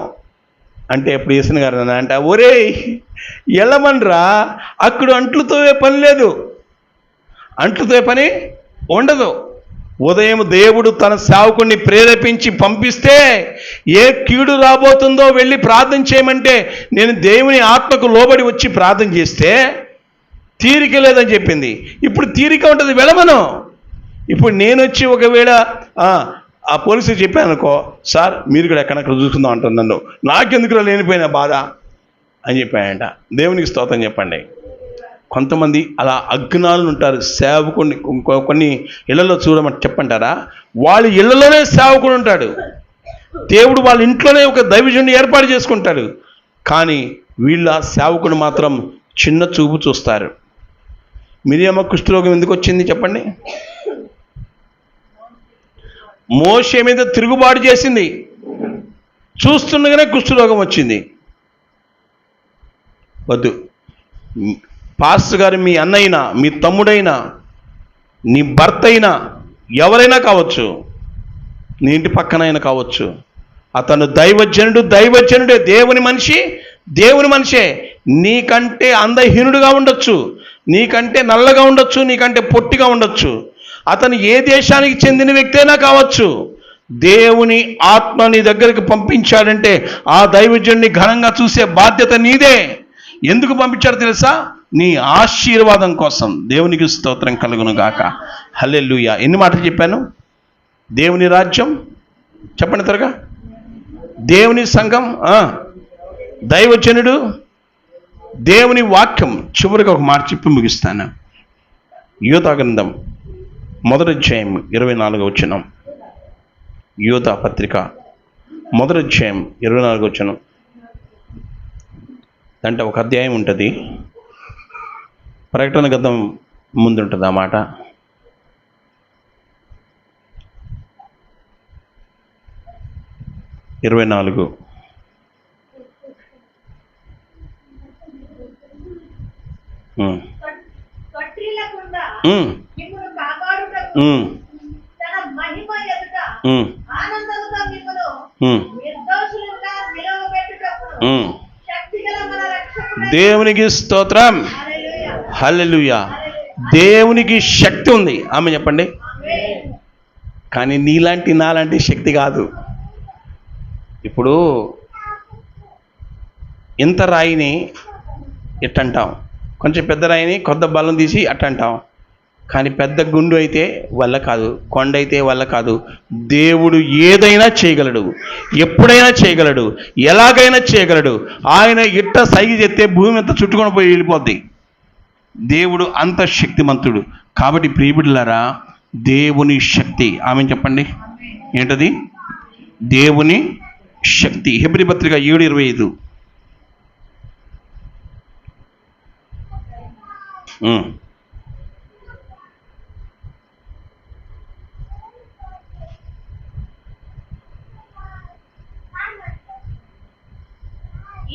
అంటే. ఇప్పుడు యేసన్న గారు అంటే, ఒరేయ్ వెళ్ళమనరా, అక్కడ అంట్లతో పని లేదు, అంట్లతో పని ఉండదు. ఉదయం దేవుడు తన సేవకుడిని ప్రేరేపించి పంపిస్తే ఏ కీడు రాబోతుందో వెళ్ళి ప్రార్థన చేయమంటే, నేను దేవుని ఆత్మకు లోబడి వచ్చి ప్రార్థన చేస్తే తీరిక లేదని చెప్పింది. ఇప్పుడు తీరిక ఉంటుంది, వెళ్ళమను. ఇప్పుడు నేను వచ్చి ఒకవేళ ఆ పోలీసులు చెప్పాను అనుకో, సార్ మీరు కూడా ఎక్కడెక్కడ చూసుకుందాం అంటుంది నన్ను, నాకెందుకు లేనిపోయిన బాధ అని చెప్పాయంట. దేవునికి స్తోత్రం చెప్పండి. కొంతమంది అలా అజ్ఞానులు ఉంటారు. సేవకుడిని కొన్ని ఇళ్లలో చూడమని చెప్పంటారా, వాళ్ళ ఇళ్లలోనే సేవకుడు ఉంటాడు. దేవుడు వాళ్ళ ఇంట్లోనే ఒక దైవజనుడిని ఏర్పాటు చేసుకుంటాడు. కానీ వీళ్ళ సేవకుడు మాత్రం చిన్న చూపు చూస్తారు. మిరియమ్మ కుష్ఠరోగం ఎందుకు వచ్చింది చెప్పండి? మోషే మీద తిరుగుబాటు చేసింది, చూస్తుండగానే కుష్ఠరోగం వచ్చింది. వద్దు. పాస్టర్ గారు మీ అన్నైనా, మీ తమ్ముడైనా, నీ భర్త అయినా, ఎవరైనా కావచ్చు, నీ ఇంటి పక్కనైనా కావచ్చు, అతను దైవజనుడే, దేవుని మనిషే. నీకంటే అందహీనుడుగా ఉండొచ్చు, నీకంటే నల్లగా ఉండొచ్చు, నీకంటే పొట్టిగా ఉండొచ్చు, అతను ఏ దేశానికి చెందిన వ్యక్తి అయినా కావచ్చు. దేవుని ఆత్మ నీ దగ్గరికి పంపించాడంటే ఆ దైవజనుడిని ఘనంగా చూసే బాధ్యత నీదే. ఎందుకు పంపించారో తెలుసా? నీ ఆశీర్వాదం కోసం. దేవునికి స్తోత్రం కలుగును గాక. హల్లెలూయా. ఎన్ని మాటలు చెప్పాను? దేవుని రాజ్యం చెప్పండి త్వరగా, దేవుని సంఘం, దైవజనుడు, దేవుని వాక్యం. చివరికి ఒక మాట చెప్పి ముగిస్తాను. యోధా గ్రంథం 1వ అధ్యాయం 24వ వచనం. యోధా పత్రిక 1వ అధ్యాయం 24వ వచనం. అంటే ఒక అధ్యాయం ఉంటుంది, ప్రకటన గ్రంథం ముందుంటుంది ఆ మాట. ఇరవై 24. కట్టిల్లకుండా మిమ్మును కాపాడుటకు తన మహిమ ఎదుట ఆనందముగా మిమ్మును నిర్దోషులుగా నిలవబెట్టుటకు శక్తిగల మన రక్షకుడు దేవునికి స్తోత్రం. హల్లెలూయా. దేవునికి శక్తి ఉంది. ఆమె చెప్పండి. కానీ నీలాంటి నాలాంటి శక్తి కాదు. ఇప్పుడు ఇంత రాయిని ఇట్టంటాం, కొంచెం పెద్ద రాయిని కొత్త బలం తీసి అట్టంటాం. కానీ పెద్ద గుండు అయితే వల్ల కాదు, కొండ అయితే వల్ల కాదు. దేవుడు ఏదైనా చేయగలడు, ఎప్పుడైనా చేయగలడు, ఎలాగైనా చేయగలడు. ఆయన ఇట్ట సైజు చెప్తే భూమి అంతా చుట్టుకొని పోయి వెళ్ళిపోద్ది. దేవుడు అంత శక్తిమంతుడు. కాబట్టి ప్రియబిడ్డలారా, దేవుని శక్తి. ఆమె చెప్పండి. ఏంటది? దేవుని శక్తి. హెబ్రీ పత్రిక 7:25.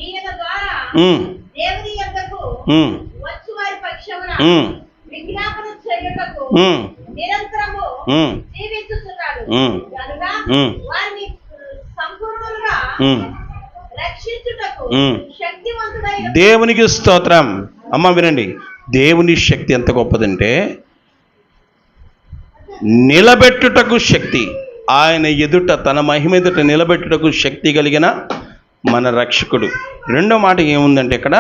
ఈయన ద్వారా దేవుని యొద్దకు వచ్చు వారి పక్షమున విజ్ఞాపన చేయుటకు నిరంతరము జీవించుచున్నాడు కనుక వారిని సంపూర్ణంగా రక్షించుటకు శక్తివంతుడై. దేవునికి స్తోత్రం. అమ్మ వినండి, దేవుని శక్తి ఎంత గొప్పదంటే నిలబెట్టుటకు శక్తి. ఆయన ఎదుట, తన మహిమ ఎదుట నిలబెట్టుటకు శక్తి కలిగిన మన రక్షకుడు. రెండో మాట ఏముందంటే ఇక్కడ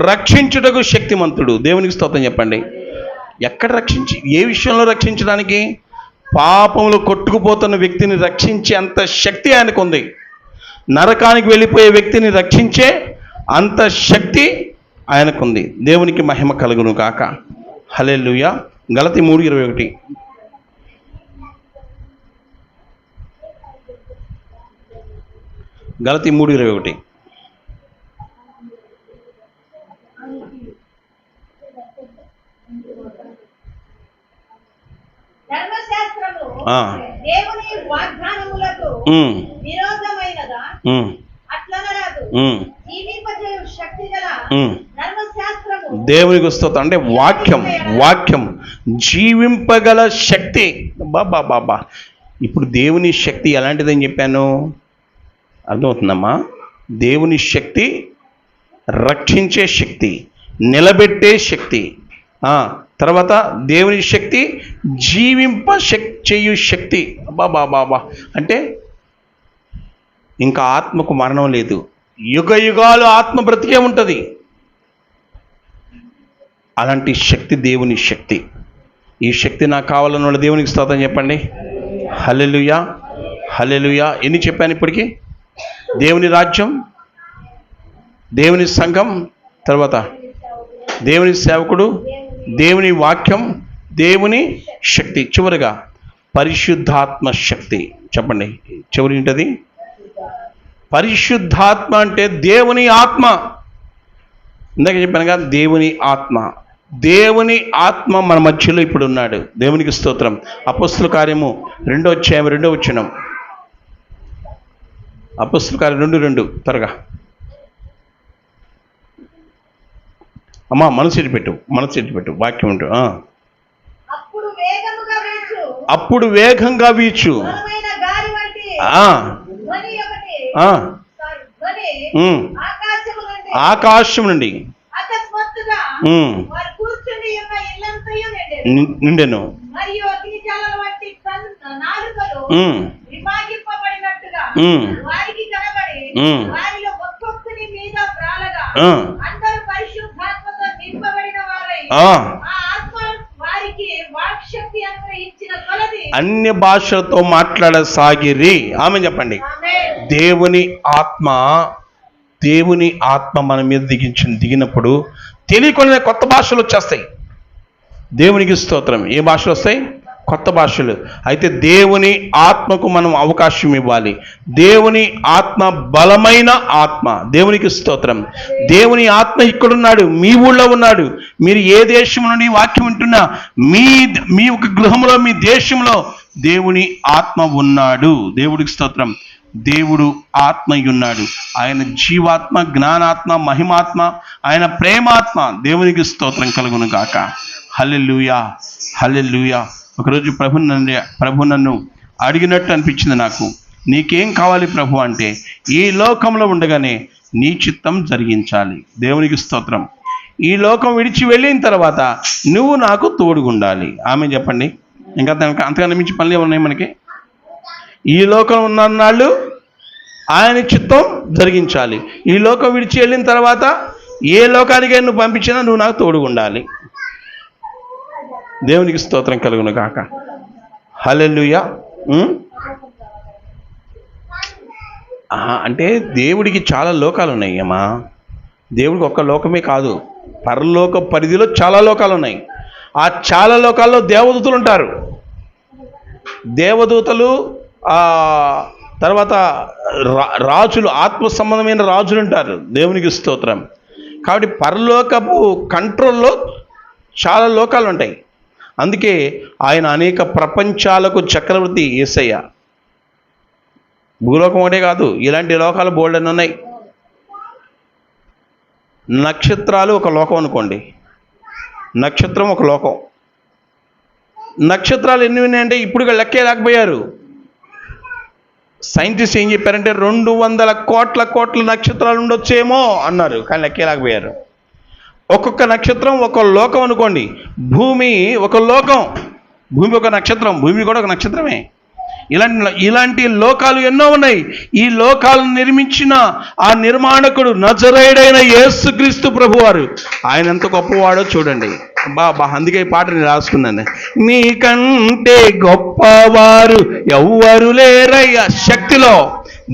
రక్షించుటకు శక్తిమంతుడు. దేవునికి స్తోత్రం చెప్పండి. ఎక్కడ రక్షించి, ఏ విషయంలో రక్షించడానికి? పాపములు కొట్టుకుపోతున్న వ్యక్తిని రక్షించే అంత శక్తి ఆయనకు ఉంది. నరకానికి వెళ్ళిపోయే వ్యక్తిని రక్షించే అంత శక్తి ఆయనకుంది. దేవునికి మహిమ కలుగును కాక. హల్లెలూయా. గలతీ 3:21. గలతీ 3:21. ధర్మశాస్త్రము దేవుని వాగ్దానములకు విరోధమైనదా? అట్లనరాదు. జీవింపజేయు శక్తి గల ధర్మశాస్త్రము. దేవునికి స్తోత్రం. అంటే వాక్యం జీవింపగల శక్తి. బాబా. ఇప్పుడు దేవుని శక్తి ఎలాంటిదని చెప్పాను, అర్థమవుతుందమ్మా? దేవుని శక్తి రక్షించే శక్తి, నిలబెట్టే శక్తి. తర్వాత దేవుని శక్తి చేయు శక్తి. బాబా. అంటే ఇంకా ఆత్మకు మరణం లేదు, యుగ యుగాలు ఆత్మ బ్రతికే ఉంటుంది. అలాంటి శక్తి దేవుని శక్తి. ఈ శక్తి నాకు కావాలన్న వాళ్ళు దేవునికి స్తోత్రం చెప్పండి. హల్లెలూయా. హల్లెలూయా. ఎన్ని చెప్పాను ఇప్పటికీ? దేవుని రాజ్యం, దేవుని సంఘం, తర్వాత దేవుని సేవకుడు, దేవుని వాక్యం, దేవుని శక్తి, చివరిగా పరిశుద్ధాత్మ శక్తి. చెప్పండి, చివరి ఏంటది? పరిశుద్ధాత్మ అంటే దేవుని ఆత్మ. ఇందాక చెప్పాను కదా, దేవుని ఆత్మ. దేవుని ఆత్మ మన మధ్యలో ఇప్పుడు ఉన్నాడు. దేవునికి స్తోత్రం. అపొస్తలుల కార్యము 2వ అధ్యాయం 2వ వచనం. అపొస్తలుల కార్యం 2:2 త్వరగా. అమ్మా మనసు పెట్టు వాక్యం ఉంటు. అప్పుడు వేగంగా వీచు ఆకాశం నుండి నిండెను. అన్య భాషలతో మాట్లాడసాగిరి. ఆమె చెప్పండి. దేవుని ఆత్మ మన మీద దిగినప్పుడు తెలియకుండా కొత్త భాషలు వచ్చేస్తాయి. దేవునికి స్తోత్రం. ఏ భాషలు వస్తాయి? కొత్త భాషలు. అయితే దేవుని ఆత్మకు మనం అవకాశం ఇవ్వాలి. దేవుని ఆత్మ బలమైన ఆత్మ. దేవునికి స్తోత్రం. దేవుని ఆత్మ ఇక్కడున్నాడు, మీ ఊళ్ళో ఉన్నాడు. మీరు ఏ దేశం నుండి వాక్యం వింటున్నా, మీ ఒక గృహంలో, మీ దేశంలో దేవుని ఆత్మ ఉన్నాడు. దేవుడికి స్తోత్రం. దేవుడు ఆత్మ ఉన్నాడు. ఆయన జీవాత్మ, జ్ఞానాత్మ, మహిమాత్మ, ఆయన ప్రేమాత్మ. దేవునికి స్తోత్రం కలుగును గాక. హల్లెలూయా, హల్లెలూయా. ఒకరోజు ప్రభు నన్ను అడిగినట్టు అనిపించింది నాకు. నీకేం కావాలి ప్రభు అంటే, ఈ లోకంలో ఉండగానే నీ చిత్తం జరిగించాలి. దేవునికి స్తోత్రం. ఈ లోకం విడిచి వెళ్ళిన తర్వాత నువ్వు నాకు తోడుగుండాలి. ఆమె చెప్పండి. ఇంకా అంతకన్నా మించి పనులు ఉన్నాయి మనకి? ఈ లోకం ఉన్నన్నాళ్ళు ఆయన చిత్తం జరిగించాలి. ఈ లోకం విడిచి వెళ్ళిన తర్వాత ఏ లోకానికైనా నువ్వు పంపించినా నువ్వు నాకు తోడుగుండాలి. దేవునికి స్తోత్రం కలుగును గాక. హల్లెలూయా. అంటే దేవుడికి చాలా లోకాలు ఉన్నాయి అమ్మా. దేవుడికి ఒక్క లోకమే కాదు, పరలోక పరిధిలో చాలా లోకాలు ఉన్నాయి. ఆ చాలా లోకాల్లో దేవదూతలు ఉంటారు. దేవదూతలు, తర్వాత రాజులు, ఆత్మ సంబంధమైన రాజులు ఉంటారు. దేవునికి స్తోత్రం. కాబట్టి పరలోకపు కంట్రోల్లో చాలా లోకాలు ఉంటాయి. అందుకే ఆయన అనేక ప్రపంచాలకు చక్రవర్తి యేసయ్య. భూలోకం ఒకటే కాదు, ఇలాంటి లోకాలు బోల్డెన్ ఉన్నాయి. నక్షత్రాలు ఒక లోకం అనుకోండి. నక్షత్రం ఒక లోకం. నక్షత్రాలు ఎన్ని ఉన్నాయంటే ఇప్పుడు లెక్కే లేకపోయారు. సైంటిస్ట్ ఏం చెప్పారంటే 200 కోట్ల నక్షత్రాలు ఉండొచ్చేమో అన్నారు, కానీ లెక్కే లేకపోయారు. ఒక్కొక్క నక్షత్రం ఒక లోకం అనుకోండి. భూమి ఒక లోకం, భూమి ఒక నక్షత్రం, భూమి కూడా ఒక నక్షత్రమే. ఇలాంటి లోకాలు ఎన్నో ఉన్నాయి. ఈ లోకాలను నిర్మించిన ఆ నిర్మాణకుడు నజరేయుడైన యేసుక్రీస్తు ప్రభువారు. ఆయన ఎంత గొప్పవాడో చూడండి. అందుకే ఈ పాట నేను రాసుకున్నాను. నీకంటే గొప్పవారు ఎవ్వరు లేరయ్యా. శక్తిలో,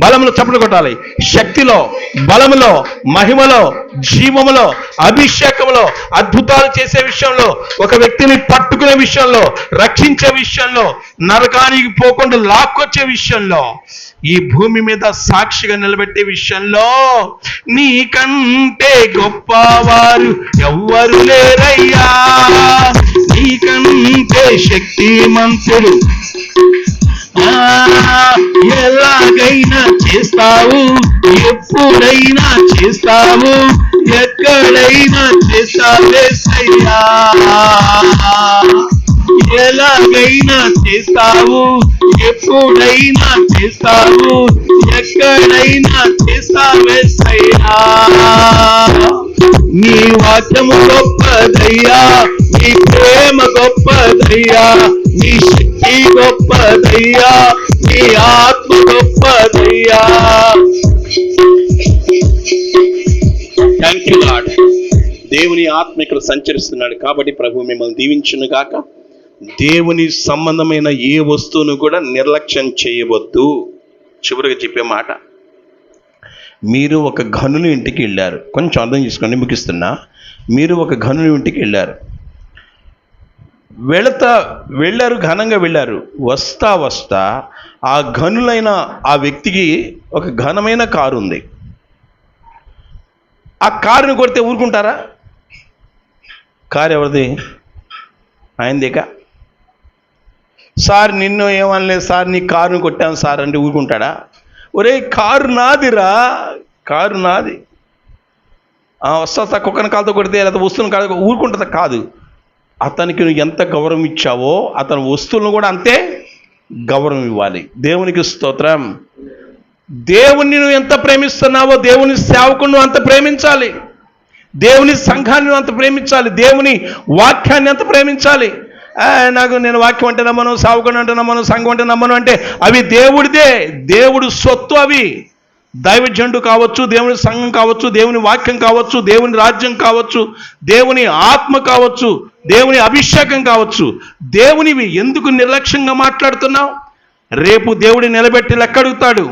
బలములో, చప్పట్లు కొట్టాలి. శక్తిలో, బలములో, మహిమలో, జీవములో, అభిషేకములో, అద్భుతాలు చేసే విషయంలో, ఒక వ్యక్తిని పట్టుకునే విషయంలో, రక్షించే విషయంలో, నరకానికి పోకుండా లాక్కొచ్చే విషయంలో, ఈ భూమి మీద సాక్షిగా నిలబెట్టే విషయంలో నీకంటే గొప్పవారు ఎవ్వరు లేరయ్యా. నీకంటే శక్తిమంతుడు ఎలాగైనా చేస్తావు, ఎప్పుడైనా చేస్తావు, ఎక్కడైనా చేస్తావేసయ్యా. ఎలాగైనా చేస్తావు, ఎప్పుడైనా చేస్తావు, ఎక్కడైనా చేస్తావేసయ్యా. నీ వాక్యము గొప్పదయ్యా, నీ ప్రేమ గొప్పదయ్యా, నీ శక్తి గొప్పదయ్యా, నీ ఆత్మ గొప్పదయ్యా. Thank you lord. దేవుని ఆత్మ ఇక్కడ సంచరిస్తున్నాడు కాబట్టి ప్రభు మిమ్మల్ని దీవించును గాక. దేవుని సంబంధమైన ఏ వస్తువును కూడా నిర్లక్ష్యం చేయవద్దు. చివరిగా చెప్పే మాట, మీరు ఒక ఘనుని ఇంటికి వెళ్ళారు. కొంచెం అర్థం చేసుకోండి, ముగిస్తున్నా. మీరు ఒక ఘనుని ఇంటికి వెళ్ళారు, ఘనంగా వెళ్ళారు. వస్తా ఆ ఘనులైన ఆ వ్యక్తికి ఒక ఘనమైన కారు ఉంది. ఆ కారుని కొడితే ఊరుకుంటారా? కారు ఎవరిది? ఆయనదేక. సార్ నిన్ను ఏమనలేదు సార్, నీ కారుని కొట్టాను సార్ అంటే ఊరుకుంటాడా? ఒరే, కారు నాదిరా, కారు నాది. వస్తా కుక్కని కాలుతో కొడితే లేదా వస్తువుని కాదు ఊరుకుంటుందా? కాదు. అతనికి నువ్వు ఎంత గౌరవం ఇచ్చావో అతని వస్తువులను కూడా అంతే గౌరవం ఇవ్వాలి. దేవునికి స్తోత్రం. దేవుణ్ణి నువ్వు ఎంత ప్రేమిస్తున్నావో దేవుని సేవకుని అంత ప్రేమించాలి. దేవుని సంఘాన్ని అంత ప్రేమించాలి. దేవుని వాక్యాన్ని అంత ప్రేమించాలి. నేను వాక్యం అంటే నమ్మను, సేవకుని అంటే నమ్మను, సంఘం అంటే నమ్మను అంటే అవి దేవుడిదే, దేవుడు సొత్తు. అవి దైవజనుడు కావచ్చు, దేవుని సంఘం కావచ్చు, దేవుని వాక్యం కావచ్చు, దేవుని రాజ్యం కావచ్చు, దేవుని ఆత్మ కావచ్చు, దేవుని అభిషేకం కావచ్చు. దేవునివి ఎందుకు నిర్లక్ష్యంగా మాట్లాడుతున్నావు? రేపు దేవుడి నిలబెట్టి లెక్కడుగుతాడు.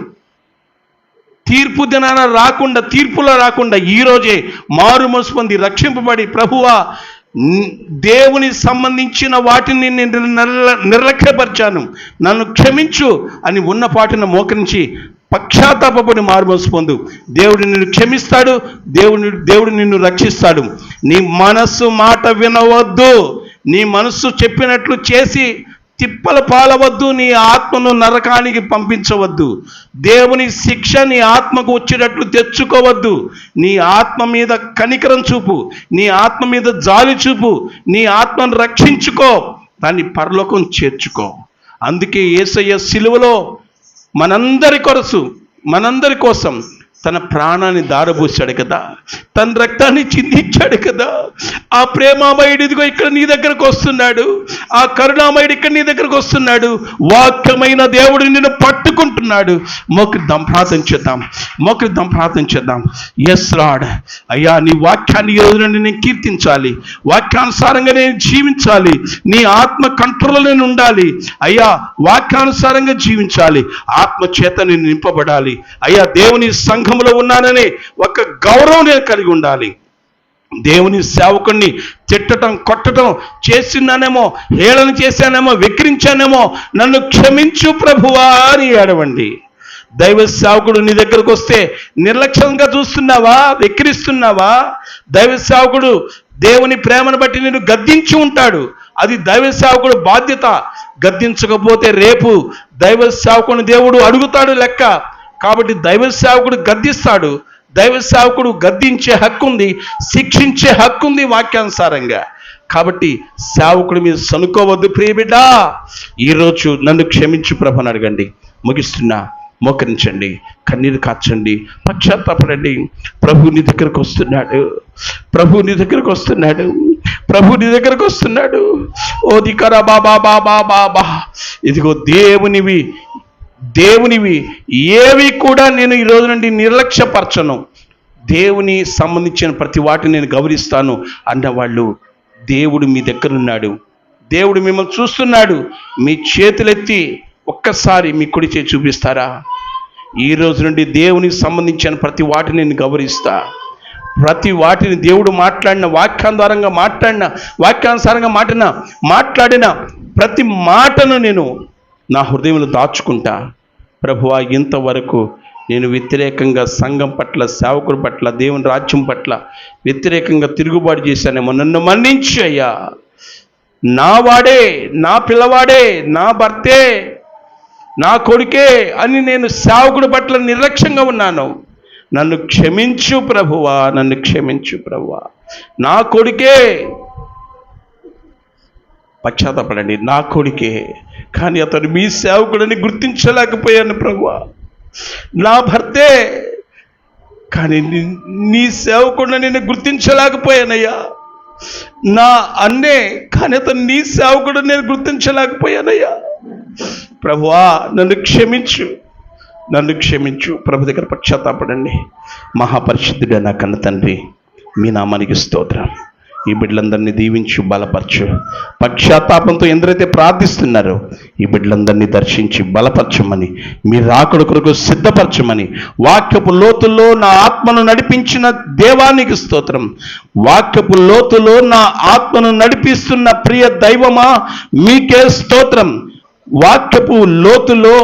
తీర్పు దినాన రాకుండా, తీర్పులో రాకుండా ఈరోజే మారు మనసు పొంది రక్షింపబడి ప్రభువా దేవుని సంబంధించిన వాటిని నేను నిర్లక్ష్యపరిచాను, నన్ను క్షమించు అని ఉన్న పాటిని మోకరించి పశ్చాత్తాపడి మారుమనసు పొందు. దేవుడు నిన్ను క్షమిస్తాడు, దేవుడు నిన్ను రక్షిస్తాడు. నీ మనస్సు మాట వినవద్దు, నీ మనస్సు చెప్పినట్లు చేసి తిప్పల పాలవద్దు, నీ ఆత్మను నరకానికి పంపించవద్దు. దేవుని శిక్ష నీ ఆత్మకు వచ్చేటట్లు తెచ్చుకోవద్దు. నీ ఆత్మ మీద కనికరం చూపు, నీ ఆత్మ మీద జాలి చూపు, నీ ఆత్మను రక్షించుకో, దాన్ని పరలోకం చేర్చుకో. అందుకే యేసయ్య సిలువలో మనందరి కోసం తన ప్రాణాన్ని దారబోసాడు కదా, తన రక్తాన్ని చిందించాడు కదా. ఆ ప్రేమామయుడు ఇదిగో ఇక్కడ నీ దగ్గరకు వస్తున్నాడు, ఆ కరుణామయుడు ఇక్కడ నీ దగ్గరకు వస్తున్నాడు. వాక్యమైన దేవుడు నిన్ను పట్టుకుంటున్నాడు. మోకరిద్దాం, ప్రార్థన చేద్దాం. ఎస్ లార్డ్, అయ్యా నీ వాక్యాన్ని ఈ రోజు నుండి నేను కీర్తించాలి, వాక్యానుసారంగా నేను జీవించాలి, నీ ఆత్మ కంట్రోల్లో నేను ఉండాలి అయ్యా, వాక్యానుసారంగా జీవించాలి, ఆత్మ చేత నేను నింపబడాలి అయ్యా. దేవుని సంఘంలో ఉన్నానని ఒక గౌరవం నేను కలిగి ఉండాలి. దేవుని సేవకుణ్ణి తిట్టడం, కొట్టడం చేసినానేమో, హేళన చేశానేమో, వెక్కిరించానేమో, నన్ను క్షమించు ప్రభువా అని ఏడవండి. దైవ సేవకుడు నీ దగ్గరకు వస్తే నిర్లక్ష్యంగా చూస్తున్నావా, వెక్కిరిస్తున్నావా? దైవ సేవకుడు దేవుని ప్రేమను బట్టి నిన్ను గద్దించి ఉంటాడు, అది దైవ సేవకుడు బాధ్యత. గద్దించకపోతే రేపు దైవ సేవకుని దేవుడు అడుగుతాడు లెక్క. కాబట్టి దైవ సేవకుడు గద్దిస్తాడు, దైవ సేవకుడు గద్దించే హక్కు ఉంది, శిక్షించే హక్కు ఉంది వాక్యానుసారంగా. కాబట్టి సేవకుడి మీద సనుకోవద్దు ప్రియబిడ్డ. ఈరోజు నన్ను క్షమించు ప్రభు అని అడగండి. ముగిస్తున్నా, మోకరించండి, కన్నీరు కార్చండి, పశ్చాత్తాపడండి. ప్రభు నీ దగ్గరకు వస్తున్నాడు. ఓ దికరా బాబా. ఇదిగో దేవునివి ఏవి కూడా నేను ఈ రోజు నుండి నిర్లక్ష్యపరచను, దేవుని సంబంధించిన ప్రతి వాటిని నేను గౌరవిస్తాను అన్నవాళ్ళు, దేవుడు మీ దగ్గర ఉన్నాడు, దేవుడు మిమ్మల్ని చూస్తున్నాడు. మీ చేతులెత్తి ఒక్కసారి మీ కుడి చేయి చూపిస్తారా? ఈ రోజు నుండి దేవునికి సంబంధించిన ప్రతి వాటిని నేను గౌరవిస్తా. ప్రతి వాటిని దేవుడు మాట్లాడిన వాక్యానుసారంగా మాట్లాడిన ప్రతి మాటను నేను నా హృదయంలో దాచుకుంటా. ప్రభువా, ఇంతవరకు నేను వ్యతిరేకంగా సంఘం పట్ల, సేవకుల పట్ల, దేవుని రాజ్యం పట్ల వ్యతిరేకంగా తిరుగుబాటు చేశానేమో, నన్ను మన్నించు అయ్యా. నా వాడే, నా పిల్లవాడే, నా భర్తే, నా కొడుకే అని నేను సేవకుడి పట్ల నిర్లక్ష్యంగా ఉన్నాను. నన్ను క్షమించు ప్రభువా, నా కొడుకే. పశ్చాత్తాపడండి, నా కొడుకే, కానీ అతను మీ సేవకుడని గుర్తించలేకపోయాను ప్రభువా. నా భర్తే, కానీ నీ సేవకుడని నేను గుర్తించలేకపోయానయ్యా. నా అన్నే, కానీ అతను నీ సేవకుడని నేను గుర్తించలేకపోయానయ్యా. ప్రభువా, నన్ను క్షమించు. ప్రభు దగ్గర పశ్చాత్తాపడండి. మహాపరిశుద్ధుడా నా కన్న తండ్రి, మీ నామానికి స్తోత్రం. ఈ బిడ్డలందరినీ దీవించు, బలపరచు. పశ్చాత్తాపంతో ఎందరైతే ప్రార్థిస్తున్నారో ఈ బిడ్డలందరినీ దర్శించి బలపరచమని, మీ రాకడ కొరకు సిద్ధపరచమని, వాక్యపు లోతుల్లో నా ఆత్మను నడిపించిన దేవానికి స్తోత్రం. వాక్యపు లోతులో నా ఆత్మను నడిపిస్తున్న ప్రియ దైవమా, మీకే స్తోత్రం. వాక్యపు లోతులో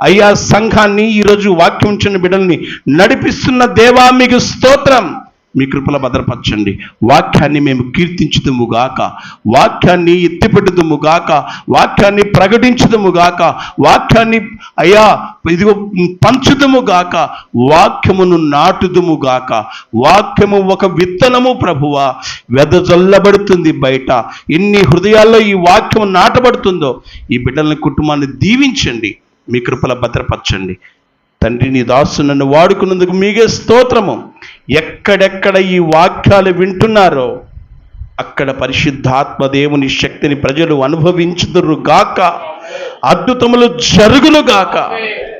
అయ్యా సంఘాన్ని, ఈరోజు వాక్యం ఇచ్చిన బిడ్డల్ని నడిపిస్తున్న దేవా మీకు స్తోత్రం. మీ కృపల భద్రపరచండి. వాక్యాన్ని మేము కీర్తించుదుము గాక, వాక్యాన్ని ఎత్తిపెట్టుదుము గాక, వాక్యాన్ని ప్రకటించుదుము గాక, వాక్యాన్ని అయ్యా ఇదిగో పంచుదుము గాక, వాక్యమును నాటుదుము గాక. వాక్యము ఒక విత్తనము ప్రభువా, వెదజల్లబడుతుంది బయట. ఎన్ని హృదయాల్లో ఈ వాక్యము నాటబడుతుందో ఈ బిడ్డలని, కుటుంబాన్ని దీవించండి, మీ కృపల భద్రపరచండి. తండ్రి, నీ దాసు నన్ను వాడుకున్నందుకు మీకే స్తోత్రము. ఎక్కడెక్కడ ఈ వాక్యాలు వింటున్నారో అక్కడ పరిశుద్ధాత్మ దేవుని శక్తిని ప్రజలు అనుభవించుదురు గాక, అద్భుతములు జరుగును గాక.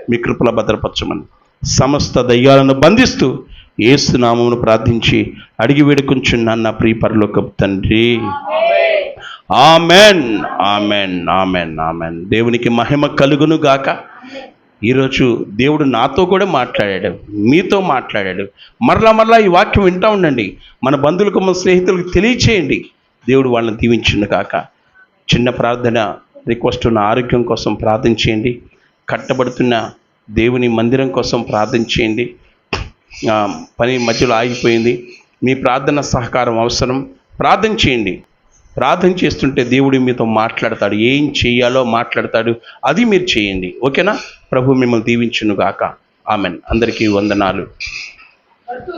మీ కృపల భద్రపరచమని సమస్త దయ్యాలను బంధిస్తూ యేసు నామమును ప్రార్థించి అడిగి వేడుకుంటున్నాను నా ప్రియ పరలోకపు తండ్రి. Amen, amen, amen, amen. దేవునికి మహిమ కలుగును గాక. ఈరోజు దేవుడు నాతో కూడా మాట్లాడాడు, మీతో మాట్లాడాడు. మరలా ఈ వాక్యం వింటూ ఉండండి. మన బంధువులకు, మన స్నేహితులకు తెలియచేయండి. దేవుడు వాళ్ళని దీవించును గాక. చిన్న ప్రార్థన రిక్వెస్ట్ ఉన్న ఆరోగ్యం కోసం ప్రార్థన చేయండి. కట్టబడుతున్న దేవుని మందిరం కోసం ప్రార్థన చేయండి. పని మధ్యలో ఆగిపోయింది, మీ ప్రార్థన సహకారం అవసరం. ప్రార్థన చేయండి. ప్రార్థన చేస్తుంటే దేవుడు మీతో మాట్లాడతాడు, ఏం చేయాలో మాట్లాడతాడు, అది మీరు చేయండి. ఓకేనా? ప్రభు మిమ్మల్ని దీవించును గాక. ఆమెన్. అందరికీ వందనాలు.